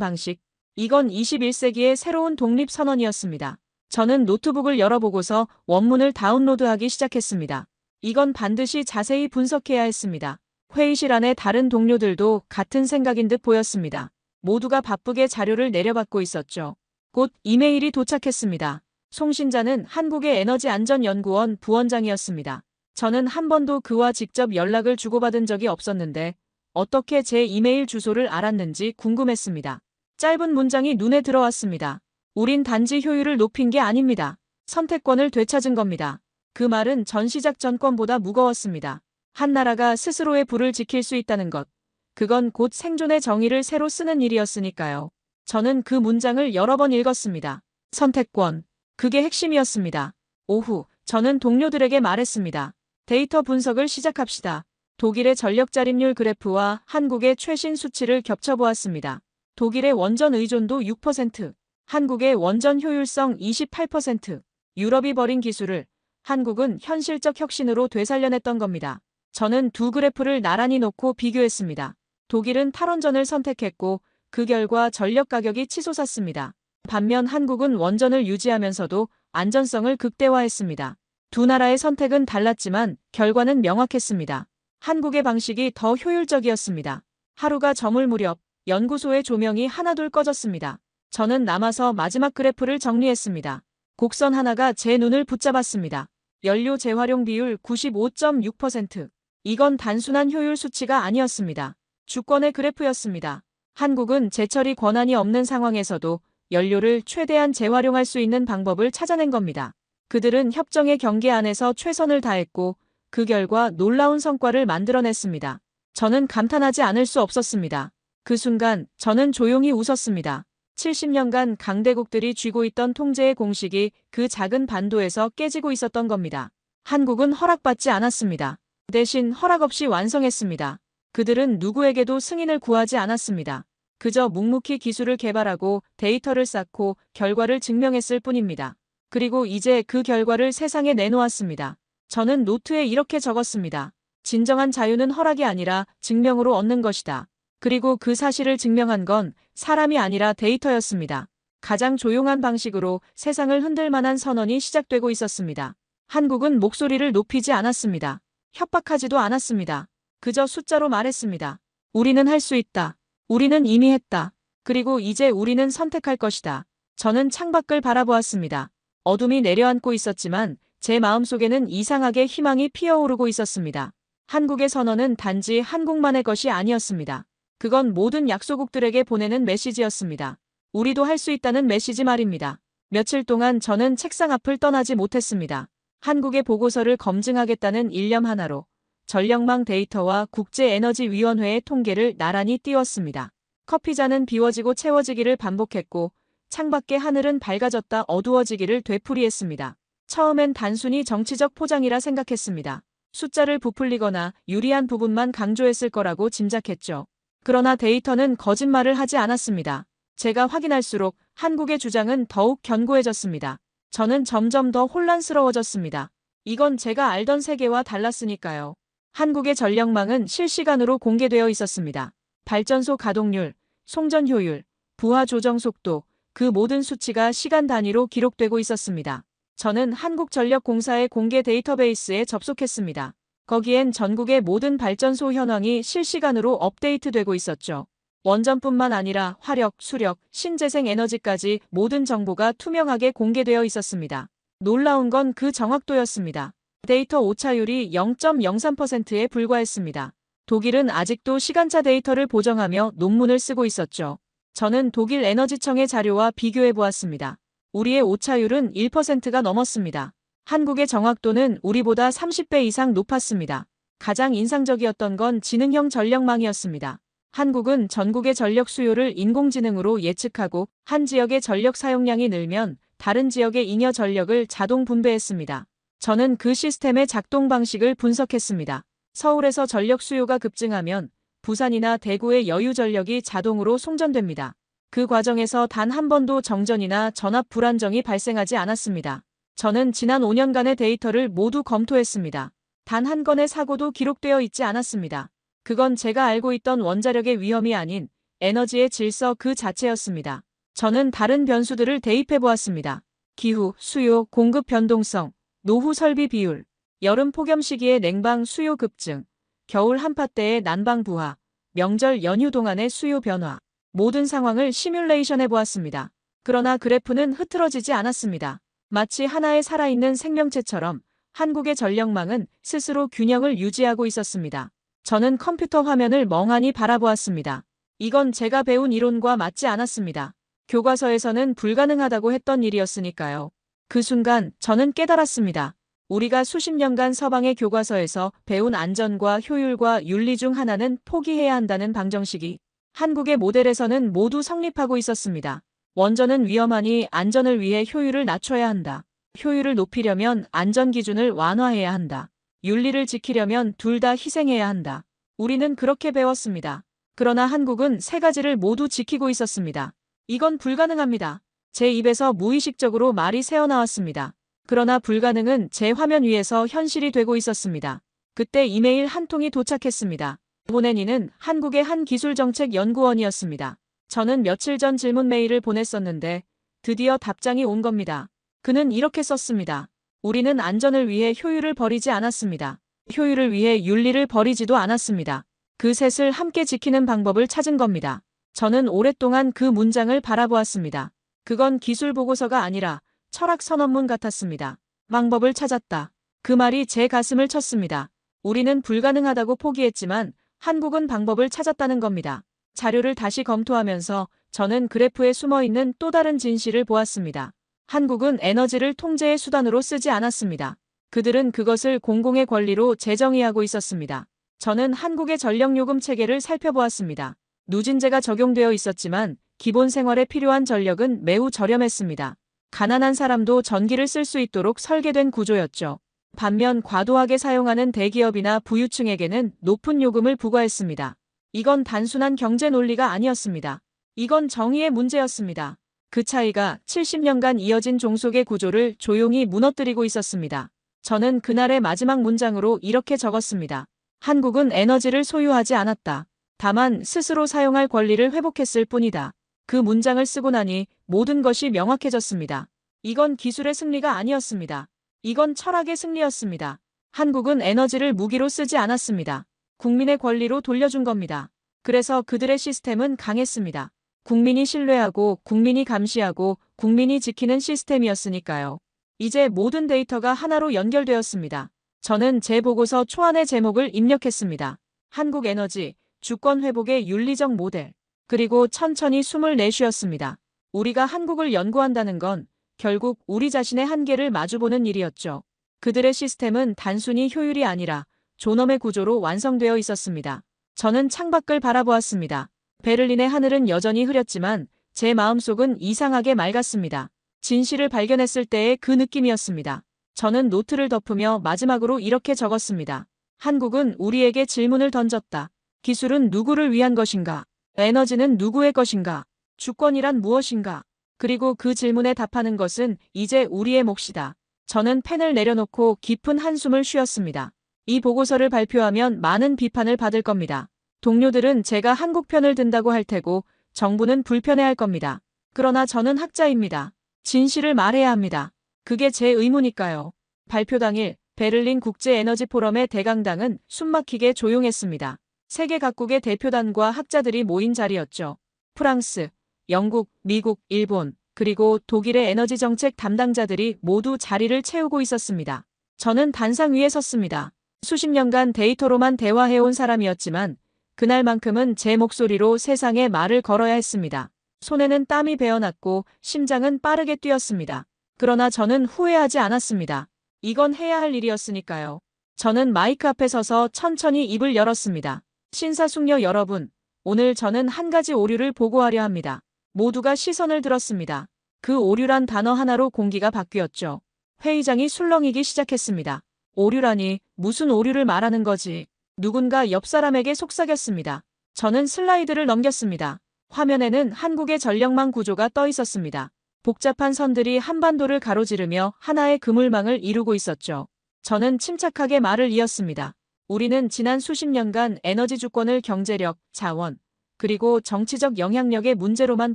방식. 이건 21세기의 새로운 독립 선언이었습니다. 저는 노트북을 열어보고서 원문을 다운로드하기 시작했습니다. 이건 반드시 자세히 분석해야 했습니다. 회의실 안에 다른 동료들도 같은 생각인 듯 보였습니다. 모두가 바쁘게 자료를 내려받고 있었죠. 곧 이메일이 도착했습니다. 송신자는 한국의 에너지안전연구원 부원장이었습니다. 저는 한 번도 그와 직접 연락을 주고받은 적이 없었는데 어떻게 제 이메일 주소를 알았는지 궁금했습니다. 짧은 문장이 눈에 들어왔습니다. 우린 단지 효율을 높인 게 아닙니다. 선택권을 되찾은 겁니다. 그 말은 전시작 전권보다 무거웠습니다. 한 나라가 스스로의 부를 지킬 수 있다는 것. 그건 곧 생존의 정의를 새로 쓰는 일이었으니까요. 저는 그 문장을 여러 번 읽었습니다. 선택권. 그게 핵심이었습니다. 오후, 저는 동료들에게 말했습니다. 데이터 분석을 시작합시다. 독일의 전력 자립률 그래프와 한국의 최신 수치를 겹쳐보았습니다. 독일의 원전 의존도 6%, 한국의 원전 효율성 28%, 유럽이 버린 기술을 한국은 현실적 혁신으로 되살려냈던 겁니다. 저는 두 그래프를 나란히 놓고 비교했습니다. 독일은 탈원전을 선택했고 그 결과 전력 가격이 치솟았습니다. 반면 한국은 원전을 유지하면서도 안전성을 극대화했습니다. 두 나라의 선택은 달랐지만 결과는 명확했습니다. 한국의 방식이 더 효율적이었습니다. 하루가 저물 무렵 연구소의 조명이 하나둘 꺼졌습니다. 저는 남아서 마지막 그래프를 정리했습니다. 곡선 하나가 제 눈을 붙잡았습니다. 연료 재활용 비율 95.6%. 이건 단순한 효율 수치가 아니었습니다. 주권의 그래프였습니다. 한국은 재처리 권한이 없는 상황에서도 연료를 최대한 재활용할 수 있는 방법을 찾아낸 겁니다. 그들은 협정의 경계 안에서 최선을 다했고 그 결과 놀라운 성과를 만들어냈습니다. 저는 감탄하지 않을 수 없었습니다. 그 순간 저는 조용히 웃었습니다. 70년간 강대국들이 쥐고 있던 통제의 공식이 그 작은 반도에서 깨지고 있었던 겁니다. 한국은 허락받지 않았습니다. 대신 허락 없이 완성했습니다. 그들은 누구에게도 승인을 구하지 않았습니다. 그저 묵묵히 기술을 개발하고 데이터를 쌓고 결과를 증명했을 뿐입니다. 그리고 이제 그 결과를 세상에 내놓았습니다. 저는 노트에 이렇게 적었습니다. 진정한 자유는 허락이 아니라 증명으로 얻는 것이다. 그리고 그 사실을 증명한 건 사람이 아니라 데이터였습니다. 가장 조용한 방식으로 세상을 흔들 만한 선언이 시작되고 있었습니다. 한국은 목소리를 높이지 않았습니다. 협박하지도 않았습니다. 그저 숫자로 말했습니다. 우리는 할 수 있다. 우리는 이미 했다. 그리고 이제 우리는 선택할 것이다. 저는 창밖을 바라보았습니다. 어둠이 내려앉고 있었지만 제 마음속에는 이상하게 희망이 피어오르고 있었습니다. 한국의 선언은 단지 한국만의 것이 아니었습니다. 그건 모든 약소국들에게 보내는 메시지였습니다. 우리도 할 수 있다는 메시지 말입니다. 며칠 동안 저는 책상 앞을 떠나지 못했습니다. 한국의 보고서를 검증하겠다는 일념 하나로 전력망 데이터와 국제에너지위원회의 통계를 나란히 띄웠습니다. 커피잔은 비워지고 채워지기를 반복했고 창밖의 하늘은 밝아졌다 어두워지기를 되풀이했습니다. 처음엔 단순히 정치적 포장이라 생각했습니다. 숫자를 부풀리거나 유리한 부분만 강조했을 거라고 짐작했죠. 그러나 데이터는 거짓말을 하지 않았습니다. 제가 확인할수록 한국의 주장은 더욱 견고해졌습니다. 저는 점점 더 혼란스러워졌습니다. 이건 제가 알던 세계와 달랐으니까요. 한국의 전력망은 실시간으로 공개되어 있었습니다. 발전소 가동률, 송전 효율, 부하 조정 속도, 그 모든 수치가 시간 단위로 기록되고 있었습니다. 저는 한국전력공사의 공개 데이터베이스에 접속했습니다. 거기엔 전국의 모든 발전소 현황이 실시간으로 업데이트되고 있었죠. 원전뿐만 아니라 화력, 수력, 신재생 에너지까지 모든 정보가 투명하게 공개되어 있었습니다. 놀라운 건 그 정확도였습니다. 데이터 오차율이 0.03%에 불과했습니다. 독일은 아직도 시간차 데이터를 보정하며 논문을 쓰고 있었죠. 저는 독일 에너지청의 자료와 비교해 보았습니다. 우리의 오차율은 1%가 넘었습니다. 한국의 정확도는 우리보다 30배 이상 높았습니다. 가장 인상적이었던 건 지능형 전력망이었습니다. 한국은 전국의 전력 수요를 인공지능으로 예측하고 한 지역의 전력 사용량이 늘면 다른 지역의 잉여 전력을 자동 분배했습니다. 저는 그 시스템의 작동 방식을 분석했습니다. 서울에서 전력 수요가 급증하면 부산이나 대구의 여유 전력이 자동으로 송전됩니다. 그 과정에서 단 한 번도 정전이나 전압 불안정이 발생하지 않았습니다. 저는 지난 5년간의 데이터를 모두 검토했습니다. 단 한 건의 사고도 기록되어 있지 않았습니다. 그건 제가 알고 있던 원자력의 위험이 아닌 에너지의 질서 그 자체였습니다. 저는 다른 변수들을 대입해 보았습니다. 기후, 수요, 공급 변동성, 노후 설비 비율, 여름 폭염 시기의 냉방 수요 급증, 겨울 한파 때의 난방 부하, 명절 연휴 동안의 수요 변화, 모든 상황을 시뮬레이션해 보았습니다. 그러나 그래프는 흐트러지지 않았습니다. 마치 하나의 살아있는 생명체처럼 한국의 전력망은 스스로 균형을 유지하고 있었습니다. 저는 컴퓨터 화면을 멍하니 바라보았습니다. 이건 제가 배운 이론과 맞지 않았습니다. 교과서에서는 불가능하다고 했던 일이었으니까요. 그 순간 저는 깨달았습니다. 우리가 수십 년간 서방의 교과서에서 배운 안전과 효율과 윤리 중 하나는 포기해야 한다는 방정식이 한국의 모델에서는 모두 성립하고 있었습니다. 원전은 위험하니 안전을 위해 효율을 낮춰야 한다. 효율을 높이려면 안전 기준을 완화해야 한다. 윤리를 지키려면 둘 다 희생해야 한다. 우리는 그렇게 배웠습니다. 그러나 한국은 세 가지를 모두 지키고 있었습니다. 이건 불가능합니다. 제 입에서 무의식적으로 말이 새어나왔습니다. 그러나 불가능은 제 화면 위에서 현실이 되고 있었습니다. 그때 이메일 한 통이 도착했습니다. 보낸 이는 한국의 한 기술정책연구원이었습니다. 저는 며칠 전 질문 메일을 보냈었는데 드디어 답장이 온 겁니다. 그는 이렇게 썼습니다. 우리는 안전을 위해 효율을 버리지 않았습니다. 효율을 위해 윤리를 버리지도 않았습니다. 그 셋을 함께 지키는 방법을 찾은 겁니다. 저는 오랫동안 그 문장을 바라보았습니다. 그건 기술 보고서가 아니라 철학 선언문 같았습니다. 방법을 찾았다. 그 말이 제 가슴을 쳤습니다. 우리는 불가능하다고 포기했지만 한국은 방법을 찾았다는 겁니다. 자료를 다시 검토하면서 저는 그래프에 숨어있는 또 다른 진실을 보았습니다. 한국은 에너지를 통제의 수단으로 쓰지 않았습니다. 그들은 그것을 공공의 권리로 재정의하고 있었습니다. 저는 한국의 전력요금 체계를 살펴보았습니다. 누진제가 적용되어 있었지만 기본 생활에 필요한 전력은 매우 저렴했습니다. 가난한 사람도 전기를 쓸 수 있도록 설계된 구조였죠. 반면 과도하게 사용하는 대기업이나 부유층에게는 높은 요금을 부과했습니다. 이건 단순한 경제 논리가 아니었습니다. 이건 정의의 문제였습니다. 그 차이가 70년간 이어진 종속의 구조를 조용히 무너뜨리고 있었습니다. 저는 그날의 마지막 문장으로 이렇게 적었습니다. 한국은 에너지를 소유하지 않았다. 다만 스스로 사용할 권리를 회복했을 뿐이다. 그 문장을 쓰고 나니 모든 것이 명확해졌습니다. 이건 기술의 승리가 아니었습니다. 이건 철학의 승리였습니다. 한국은 에너지를 무기로 쓰지 않았습니다. 국민의 권리로 돌려준 겁니다. 그래서 그들의 시스템은 강했습니다. 국민이 신뢰하고 국민이 감시하고 국민이 지키는 시스템이었으니까요. 이제 모든 데이터가 하나로 연결되었습니다. 저는 제 보고서 초안의 제목을 입력했습니다. 한국 에너지, 주권 회복의 윤리적 모델. 그리고 천천히 숨을 내쉬었습니다. 우리가 한국을 연구한다는 건 결국 우리 자신의 한계를 마주보는 일이었죠. 그들의 시스템은 단순히 효율이 아니라 존엄의 구조로 완성되어 있었습니다. 저는 창밖을 바라보았습니다. 베를린의 하늘은 여전히 흐렸지만 제 마음속은 이상하게 맑았습니다. 진실을 발견했을 때의 그 느낌이었습니다. 저는 노트를 덮으며 마지막으로 이렇게 적었습니다. 한국은 우리에게 질문을 던졌다. 기술은 누구를 위한 것인가? 에너지는 누구의 것인가? 주권이란 무엇인가? 그리고 그 질문에 답하는 것은 이제 우리의 몫이다. 저는 펜을 내려놓고 깊은 한숨을 쉬었습니다. 이 보고서를 발표하면 많은 비판을 받을 겁니다. 동료들은 제가 한국 편을 든다고 할 테고 정부는 불편해할 겁니다. 그러나 저는 학자입니다. 진실을 말해야 합니다. 그게 제 의무니까요. 발표 당일 베를린 국제에너지 포럼의 대강당은 숨막히게 조용했습니다. 세계 각국의 대표단과 학자들이 모인 자리였죠. 프랑스, 영국, 미국, 일본, 그리고 독일의 에너지 정책 담당자들이 모두 자리를 채우고 있었습니다. 저는 단상 위에 섰습니다. 수십 년간 데이터로만 대화해온 사람이었지만 그날만큼은 제 목소리로 세상에 말을 걸어야 했습니다. 손에는 땀이 배어났고 심장은 빠르게 뛰었습니다. 그러나 저는 후회하지 않았습니다. 이건 해야 할 일이었으니까요. 저는 마이크 앞에 서서 천천히 입을 열었습니다. 신사숙녀 여러분, 오늘 저는 한 가지 오류를 보고하려 합니다. 모두가 시선을 들었습니다. 그 오류란 단어 하나로 공기가 바뀌었죠. 회의장이 술렁이기 시작했습니다. 오류라니, 무슨 오류를 말하는 거지? 누군가 옆 사람에게 속삭였습니다. 저는 슬라이드를 넘겼습니다. 화면에는 한국의 전력망 구조가 떠 있었습니다. 복잡한 선들이 한반도를 가로지르며 하나의 그물망을 이루고 있었죠. 저는 침착하게 말을 이었습니다. 우리는 지난 수십 년간 에너지 주권을 경제력, 자원, 그리고 정치적 영향력의 문제로만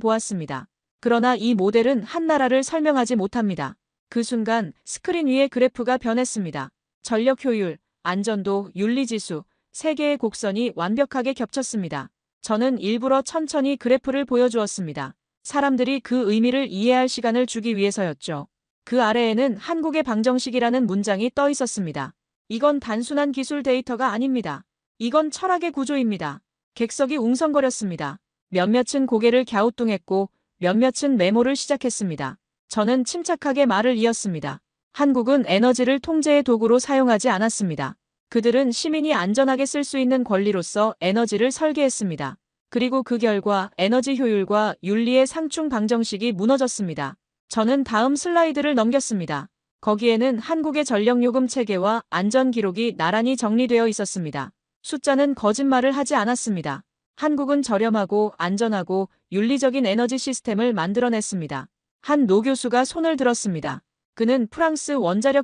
보았습니다. 그러나 이 모델은 한 나라를 설명하지 못합니다. 그 순간 스크린 위의 그래프가 변했습니다. 전력 효율, 안전도, 윤리지수, 세 개의 곡선이 완벽하게 겹쳤습니다. 저는 일부러 천천히 그래프를 보여주었습니다. 사람들이 그 의미를 이해할 시간을 주기 위해서였죠. 그 아래에는 한국의 방정식이라는 문장이 떠 있었습니다. 이건 단순한 기술 데이터가 아닙니다. 이건 철학의 구조입니다. 객석이 웅성거렸습니다. 몇몇은 고개를 갸우뚱했고 몇몇은 메모를 시작했습니다. 저는 침착하게 말을 이었습니다. 한국은 에너지를 통제의 도구로 사용하지 않았습니다. 그들은 시민이 안전하게 쓸 수 있는 권리로서 에너지를 설계했습니다. 그리고 그 결과 에너지 효율과 윤리의 상충 방정식이 무너졌습니다. 저는 다음 슬라이드를 넘겼습니다. 거기에는 한국의 전력요금 체계와 안전 기록이 나란히 정리되어 있었습니다. 숫자는 거짓말을 하지 않았습니다. 한국은 저렴하고 안전하고 윤리적인 에너지 시스템을 만들어냈습니다. 한 노 교수가 손을 들었습니다. 그는 프랑스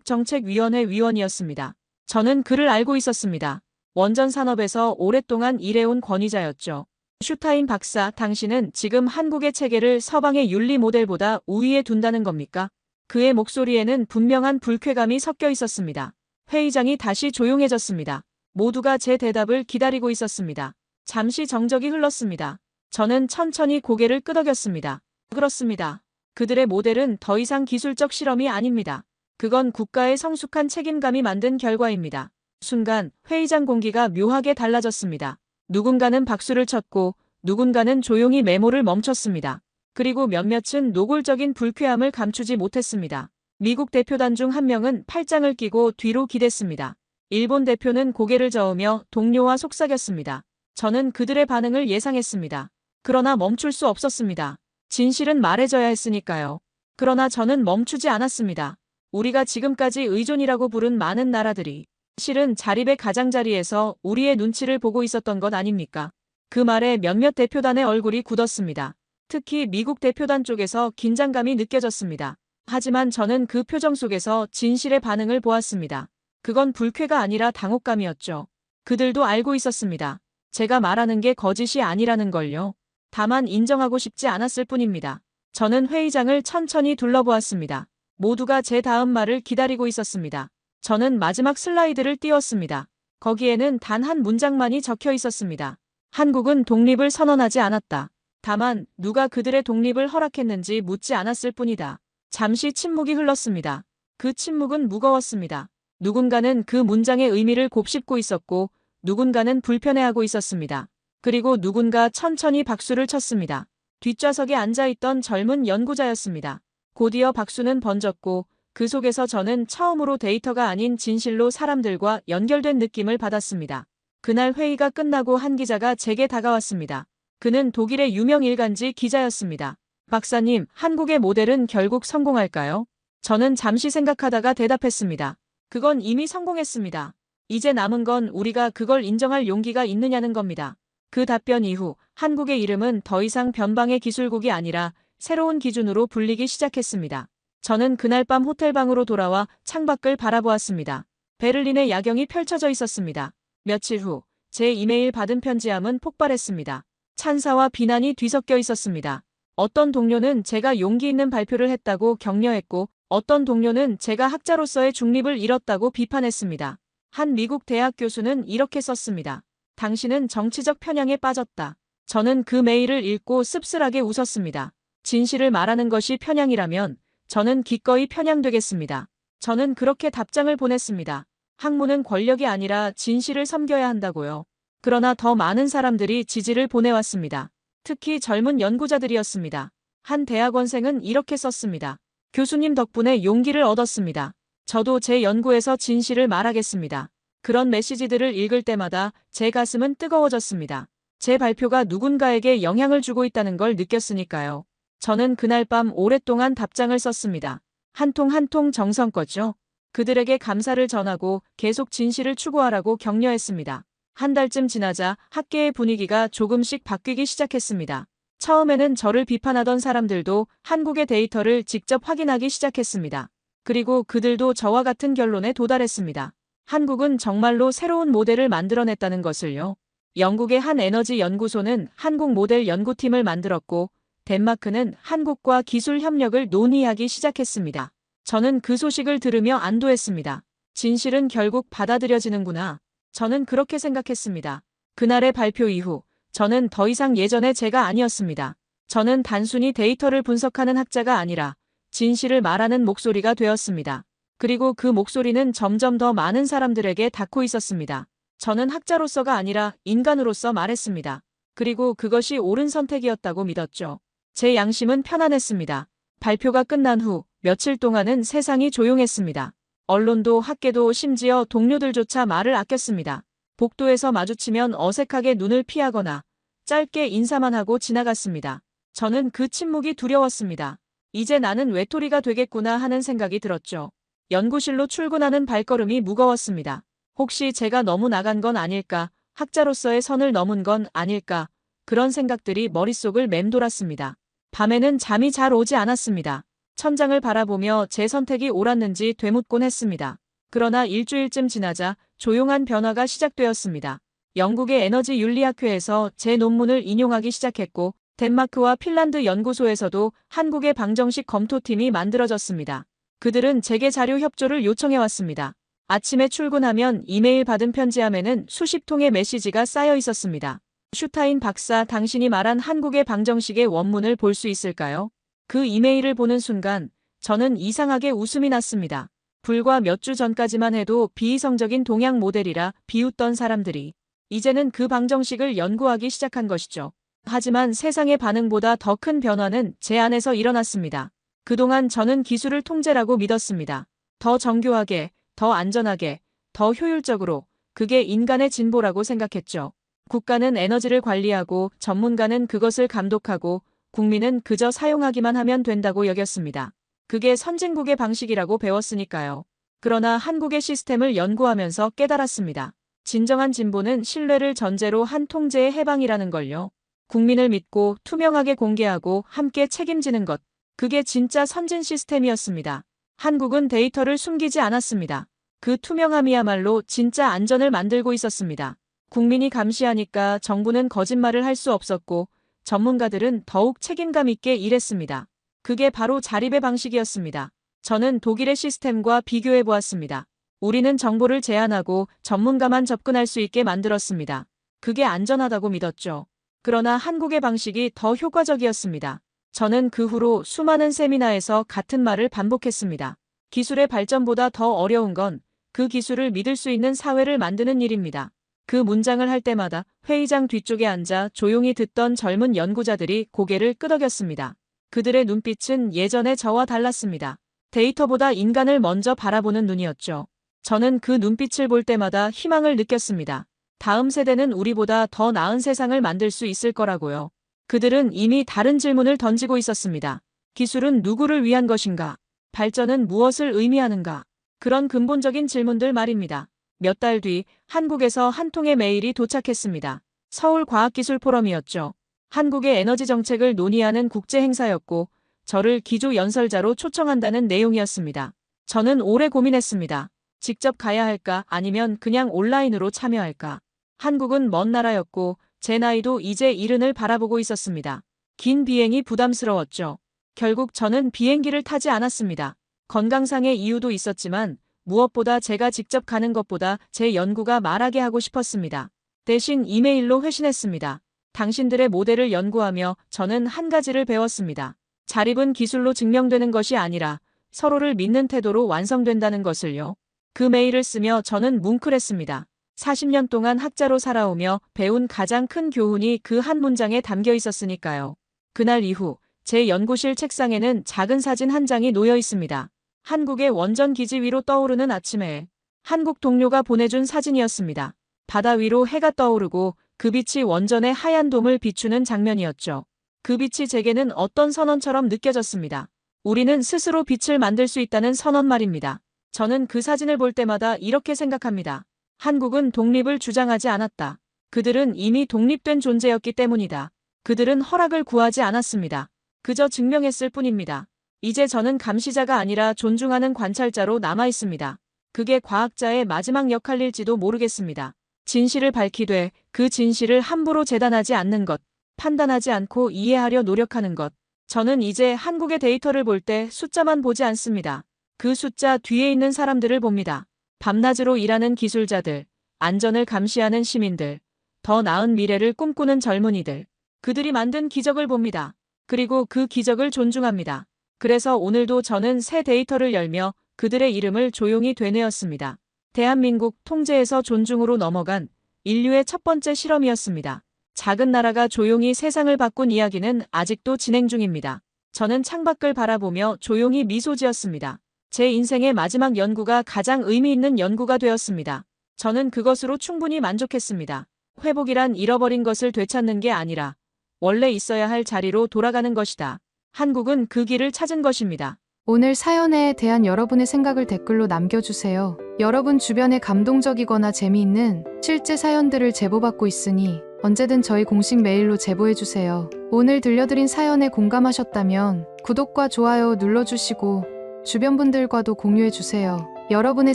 원자력정책위원회 위원이었습니다. 저는 그를 알고 있었습니다. 원전 산업에서 오랫동안 일해온 권위자였죠. 슈타인 박사, 당신은 지금 한국의 체계를 서방의 윤리 모델보다 우위에 둔다는 겁니까? 그의 목소리에는 분명한 불쾌감이 섞여 있었습니다. 회의장이 다시 조용해졌습니다. 모두가 제 대답을 기다리고 있었습니다. 잠시 정적이 흘렀습니다. 저는 천천히 고개를 끄덕였습니다. 그렇습니다. 그들의 모델은 더 이상 기술적 실험이 아닙니다. 그건 국가의 성숙한 책임감이 만든 결과입니다. 순간 회의장 공기가 묘하게 달라졌습니다. 누군가는 박수를 쳤고 누군가는 조용히 메모를 멈췄습니다. 그리고 몇몇은 노골적인 불쾌함을 감추지 못했습니다. 미국 대표단 중 한 명은 팔짱을 끼고 뒤로 기댔습니다. 일본 대표는 고개를 저으며 동료와 속삭였습니다. 저는 그들의 반응을 예상했습니다. 그러나 멈출 수 없었습니다. 진실은 말해져야 했으니까요. 그러나 저는 멈추지 않았습니다. 우리가 지금까지 의존이라고 부른 많은 나라들이 실은 자립의 가장자리에서 우리의 눈치를 보고 있었던 것 아닙니까? 그 말에 몇몇 대표단의 얼굴이 굳었습니다. 특히 미국 대표단 쪽에서 긴장감이 느껴졌습니다. 하지만 저는 그 표정 속에서 진실의 반응을 보았습니다. 그건 불쾌가 아니라 당혹감이었죠. 그들도 알고 있었습니다. 제가 말하는 게 거짓이 아니라는 걸요. 다만 인정하고 싶지 않았을 뿐입니다. 저는 회의장을 천천히 둘러보았습니다. 모두가 제 다음 말을 기다리고 있었습니다. 저는 마지막 슬라이드를 띄웠습니다. 거기에는 단 한 문장만이 적혀 있었습니다. 한국은 독립을 선언하지 않았다. 다만 누가 그들의 독립을 허락했는지 묻지 않았을 뿐이다. 잠시 침묵이 흘렀습니다. 그 침묵은 무거웠습니다. 누군가는 그 문장의 의미를 곱씹고 있었고 누군가는 불편해하고 있었습니다. 그리고 누군가 천천히 박수를 쳤습니다. 뒷좌석에 앉아있던 젊은 연구자였습니다. 곧이어 박수는 번졌고 그 속에서 저는 처음으로 데이터가 아닌 진실로 사람들과 연결된 느낌을 받았습니다. 그날 회의가 끝나고 한 기자가 제게 다가왔습니다. 그는 독일의 유명 일간지 기자였습니다. 박사님, 한국의 모델은 결국 성공할까요? 저는 잠시 생각하다가 대답했습니다. 그건 이미 성공했습니다. 이제 남은 건 우리가 그걸 인정할 용기가 있느냐는 겁니다. 그 답변 이후 한국의 이름은 더 이상 변방의 기술국이 아니라 새로운 기준으로 불리기 시작했습니다. 저는 그날 밤 호텔방으로 돌아와 창밖을 바라보았습니다. 베를린의 야경이 펼쳐져 있었습니다. 며칠 후 제 이메일 받은 편지함은 폭발했습니다. 찬사와 비난이 뒤섞여 있었습니다. 어떤 동료는 제가 용기 있는 발표를 했다고 격려했고 어떤 동료는 제가 학자로서의 중립을 잃었다고 비판했습니다. 한 미국 대학 교수는 이렇게 썼습니다. 당신은 정치적 편향에 빠졌다. 저는 그 메일을 읽고 씁쓸하게 웃었습니다. 진실을 말하는 것이 편향이라면 저는 기꺼이 편향되겠습니다. 저는 그렇게 답장을 보냈습니다. 학문은 권력이 아니라 진실을 섬겨야 한다고요. 그러나 더 많은 사람들이 지지를 보내왔습니다. 특히 젊은 연구자들이었습니다. 한 대학원생은 이렇게 썼습니다. 교수님 덕분에 용기를 얻었습니다. 저도 제 연구에서 진실을 말하겠습니다. 그런 메시지들을 읽을 때마다 제 가슴은 뜨거워졌습니다. 제 발표가 누군가에게 영향을 주고 있다는 걸 느꼈으니까요. 저는 그날 밤 오랫동안 답장을 썼습니다. 한 통 한 통 정성껏요. 그들에게 감사를 전하고 계속 진실을 추구하라고 격려했습니다. 한 달쯤 지나자 학계의 분위기가 조금씩 바뀌기 시작했습니다. 처음에는 저를 비판하던 사람들도 한국의 데이터를 직접 확인하기 시작했습니다. 그리고 그들도 저와 같은 결론에 도달했습니다. 한국은 정말로 새로운 모델을 만들어냈다는 것을요. 영국의 한 에너지 연구소는 한국 모델 연구팀을 만들었고, 덴마크는 한국과 기술 협력을 논의하기 시작했습니다. 저는 그 소식을 들으며 안도했습니다. 진실은 결국 받아들여지는구나. 저는 그렇게 생각했습니다. 그날의 발표 이후 저는 더 이상 예전의 제가 아니었습니다. 저는 단순히 데이터를 분석하는 학자가 아니라 진실을 말하는 목소리가 되었습니다. 그리고 그 목소리는 점점 더 많은 사람들에게 닿고 있었습니다. 저는 학자로서가 아니라 인간으로서 말했습니다. 그리고 그것이 옳은 선택이었다고 믿었죠. 제 양심은 편안했습니다. 발표가 끝난 후 며칠 동안은 세상이 조용했습니다. 언론도 학계도 심지어 동료들조차 말을 아꼈습니다. 복도에서 마주치면 어색하게 눈을 피하거나 짧게 인사만 하고 지나갔습니다. 저는 그 침묵이 두려웠습니다. 이제 나는 외톨이가 되겠구나 하는 생각이 들었죠. 연구실로 출근하는 발걸음이 무거웠습니다. 혹시 제가 너무 나간 건 아닐까? 학자로서의 선을 넘은 건 아닐까? 그런 생각들이 머릿속을 맴돌았습니다. 밤에는 잠이 잘 오지 않았습니다. 천장을 바라보며 제 선택이 옳았는지 되묻곤 했습니다. 그러나 일주일쯤 지나자 조용한 변화가 시작되었습니다. 영국의 에너지 윤리학회에서 제 논문을 인용하기 시작했고, 덴마크와 핀란드 연구소에서도 한국의 방정식 검토팀이 만들어졌습니다. 그들은 제게 자료 협조를 요청해왔습니다. 아침에 출근하면 이메일 받은 편지함에는 수십 통의 메시지가 쌓여 있었습니다. 슈타인 박사, 당신이 말한 한국의 방정식의 원문을 볼 수 있을까요? 그 이메일을 보는 순간 저는 이상하게 웃음이 났습니다. 불과 몇 주 전까지만 해도 비이성적인 동양 모델이라 비웃던 사람들이 이제는 그 방정식을 연구하기 시작한 것이죠. 하지만 세상의 반응보다 더 큰 변화는 제 안에서 일어났습니다. 그동안 저는 기술을 통제라고 믿었습니다. 더 정교하게, 더 안전하게, 더 효율적으로, 그게 인간의 진보라고 생각했죠. 국가는 에너지를 관리하고 전문가는 그것을 감독하고 국민은 그저 사용하기만 하면 된다고 여겼습니다. 그게 선진국의 방식이라고 배웠으니까요. 그러나 한국의 시스템을 연구하면서 깨달았습니다. 진정한 진보는 신뢰를 전제로 한 통제의 해방이라는 걸요. 국민을 믿고 투명하게 공개하고 함께 책임지는 것. 그게 진짜 선진 시스템이었습니다. 한국은 데이터를 숨기지 않았습니다. 그 투명함이야말로 진짜 안전을 만들고 있었습니다. 국민이 감시하니까 정부는 거짓말을 할 수 없었고 전문가들은 더욱 책임감 있게 일했습니다. 그게 바로 자립의 방식이었습니다. 저는 독일의 시스템과 비교해 보았습니다. 우리는 정보를 제한하고 전문가만 접근할 수 있게 만들었습니다. 그게 안전하다고 믿었죠. 그러나 한국의 방식이 더 효과적이었습니다. 저는 그 후로 수많은 세미나에서 같은 말을 반복했습니다. 기술의 발전보다 더 어려운 건 그 기술을 믿을 수 있는 사회를 만드는 일입니다. 그 문장을 할 때마다 회의장 뒤쪽에 앉아 조용히 듣던 젊은 연구자들이 고개를 끄덕였습니다. 그들의 눈빛은 예전의 저와 달랐습니다. 데이터보다 인간을 먼저 바라보는 눈이었죠. 저는 그 눈빛을 볼 때마다 희망을 느꼈습니다. 다음 세대는 우리보다 더 나은 세상을 만들 수 있을 거라고요. 그들은 이미 다른 질문을 던지고 있었습니다. 기술은 누구를 위한 것인가? 발전은 무엇을 의미하는가? 그런 근본적인 질문들 말입니다. 몇 달 뒤 한국에서 한 통의 메일이 도착했습니다. 서울과학기술포럼이었죠. 한국의 에너지 정책을 논의하는 국제 행사였고 저를 기조 연설자로 초청한다는 내용이었습니다. 저는 오래 고민했습니다. 직접 가야 할까 아니면 그냥 온라인으로 참여할까. 한국은 먼 나라였고 제 나이도 이제 이른을 바라보고 있었습니다. 긴 비행이 부담스러웠죠. 결국 저는 비행기를 타지 않았습니다. 건강상의 이유도 있었지만 무엇보다 제가 직접 가는 것보다 제 연구가 말하게 하고 싶었습니다. 대신 이메일로 회신했습니다. 당신들의 모델을 연구하며 저는 한 가지를 배웠습니다. 자립은 기술로 증명되는 것이 아니라 서로를 믿는 태도로 완성된다는 것을요. 그 메일을 쓰며 저는 뭉클했습니다. 40년 동안 학자로 살아오며 배운 가장 큰 교훈이 그 한 문장에 담겨 있었으니까요. 그날 이후 제 연구실 책상에는 작은 사진 한 장이 놓여 있습니다. 한국의 원전 기지 위로 떠오르는 아침에 한국 동료가 보내준 사진이었습니다. 바다 위로 해가 떠오르고 그 빛이 원전의 하얀 돔을 비추는 장면이었죠. 그 빛이 제게는 어떤 선언처럼 느껴졌습니다. 우리는 스스로 빛을 만들 수 있다는 선언 말입니다. 저는 그 사진을 볼 때마다 이렇게 생각합니다. 한국은 독립을 주장하지 않았다. 그들은 이미 독립된 존재였기 때문이다. 그들은 허락을 구하지 않았습니다. 그저 증명했을 뿐입니다. 이제 저는 감시자가 아니라 존중하는 관찰자로 남아 있습니다. 그게 과학자의 마지막 역할일지도 모르겠습니다. 진실을 밝히되 그 진실을 함부로 재단하지 않는 것, 판단하지 않고 이해하려 노력하는 것. 저는 이제 한국의 데이터를 볼 때 숫자만 보지 않습니다. 그 숫자 뒤에 있는 사람들을 봅니다. 밤낮으로 일하는 기술자들, 안전을 감시하는 시민들, 더 나은 미래를 꿈꾸는 젊은이들. 그들이 만든 기적을 봅니다. 그리고 그 기적을 존중합니다. 그래서 오늘도 저는 새 데이터를 열며 그들의 이름을 조용히 되뇌었습니다. 대한민국 통제에서 존중으로 넘어간 인류의 첫 번째 실험이었습니다. 작은 나라가 조용히 세상을 바꾼 이야기는 아직도 진행 중입니다. 저는 창밖을 바라보며 조용히 미소 지었습니다. 제 인생의 마지막 연구가 가장 의미 있는 연구가 되었습니다. 저는 그것으로 충분히 만족했습니다. 회복이란 잃어버린 것을 되찾는 게 아니라 원래 있어야 할 자리로 돌아가는 것이다. 한국은 그 길을 찾은 것입니다. 오늘 사연에 대한 여러분의 생각을 댓글로 남겨주세요. 여러분 주변에 감동적이거나 재미있는 실제 사연들을 제보받고 있으니 언제든 저희 공식 메일로 제보해주세요. 오늘 들려드린 사연에 공감하셨다면 구독과 좋아요 눌러주시고 주변 분들과도 공유해주세요. 여러분의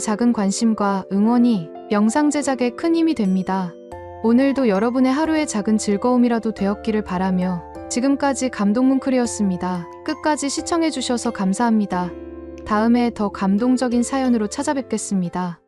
작은 관심과 응원이 영상 제작에 큰 힘이 됩니다. 오늘도 여러분의 하루의 작은 즐거움이라도 되었기를 바라며 지금까지 감동뭉클이었습니다. 끝까지 시청해주셔서 감사합니다. 다음에 더 감동적인 사연으로 찾아뵙겠습니다.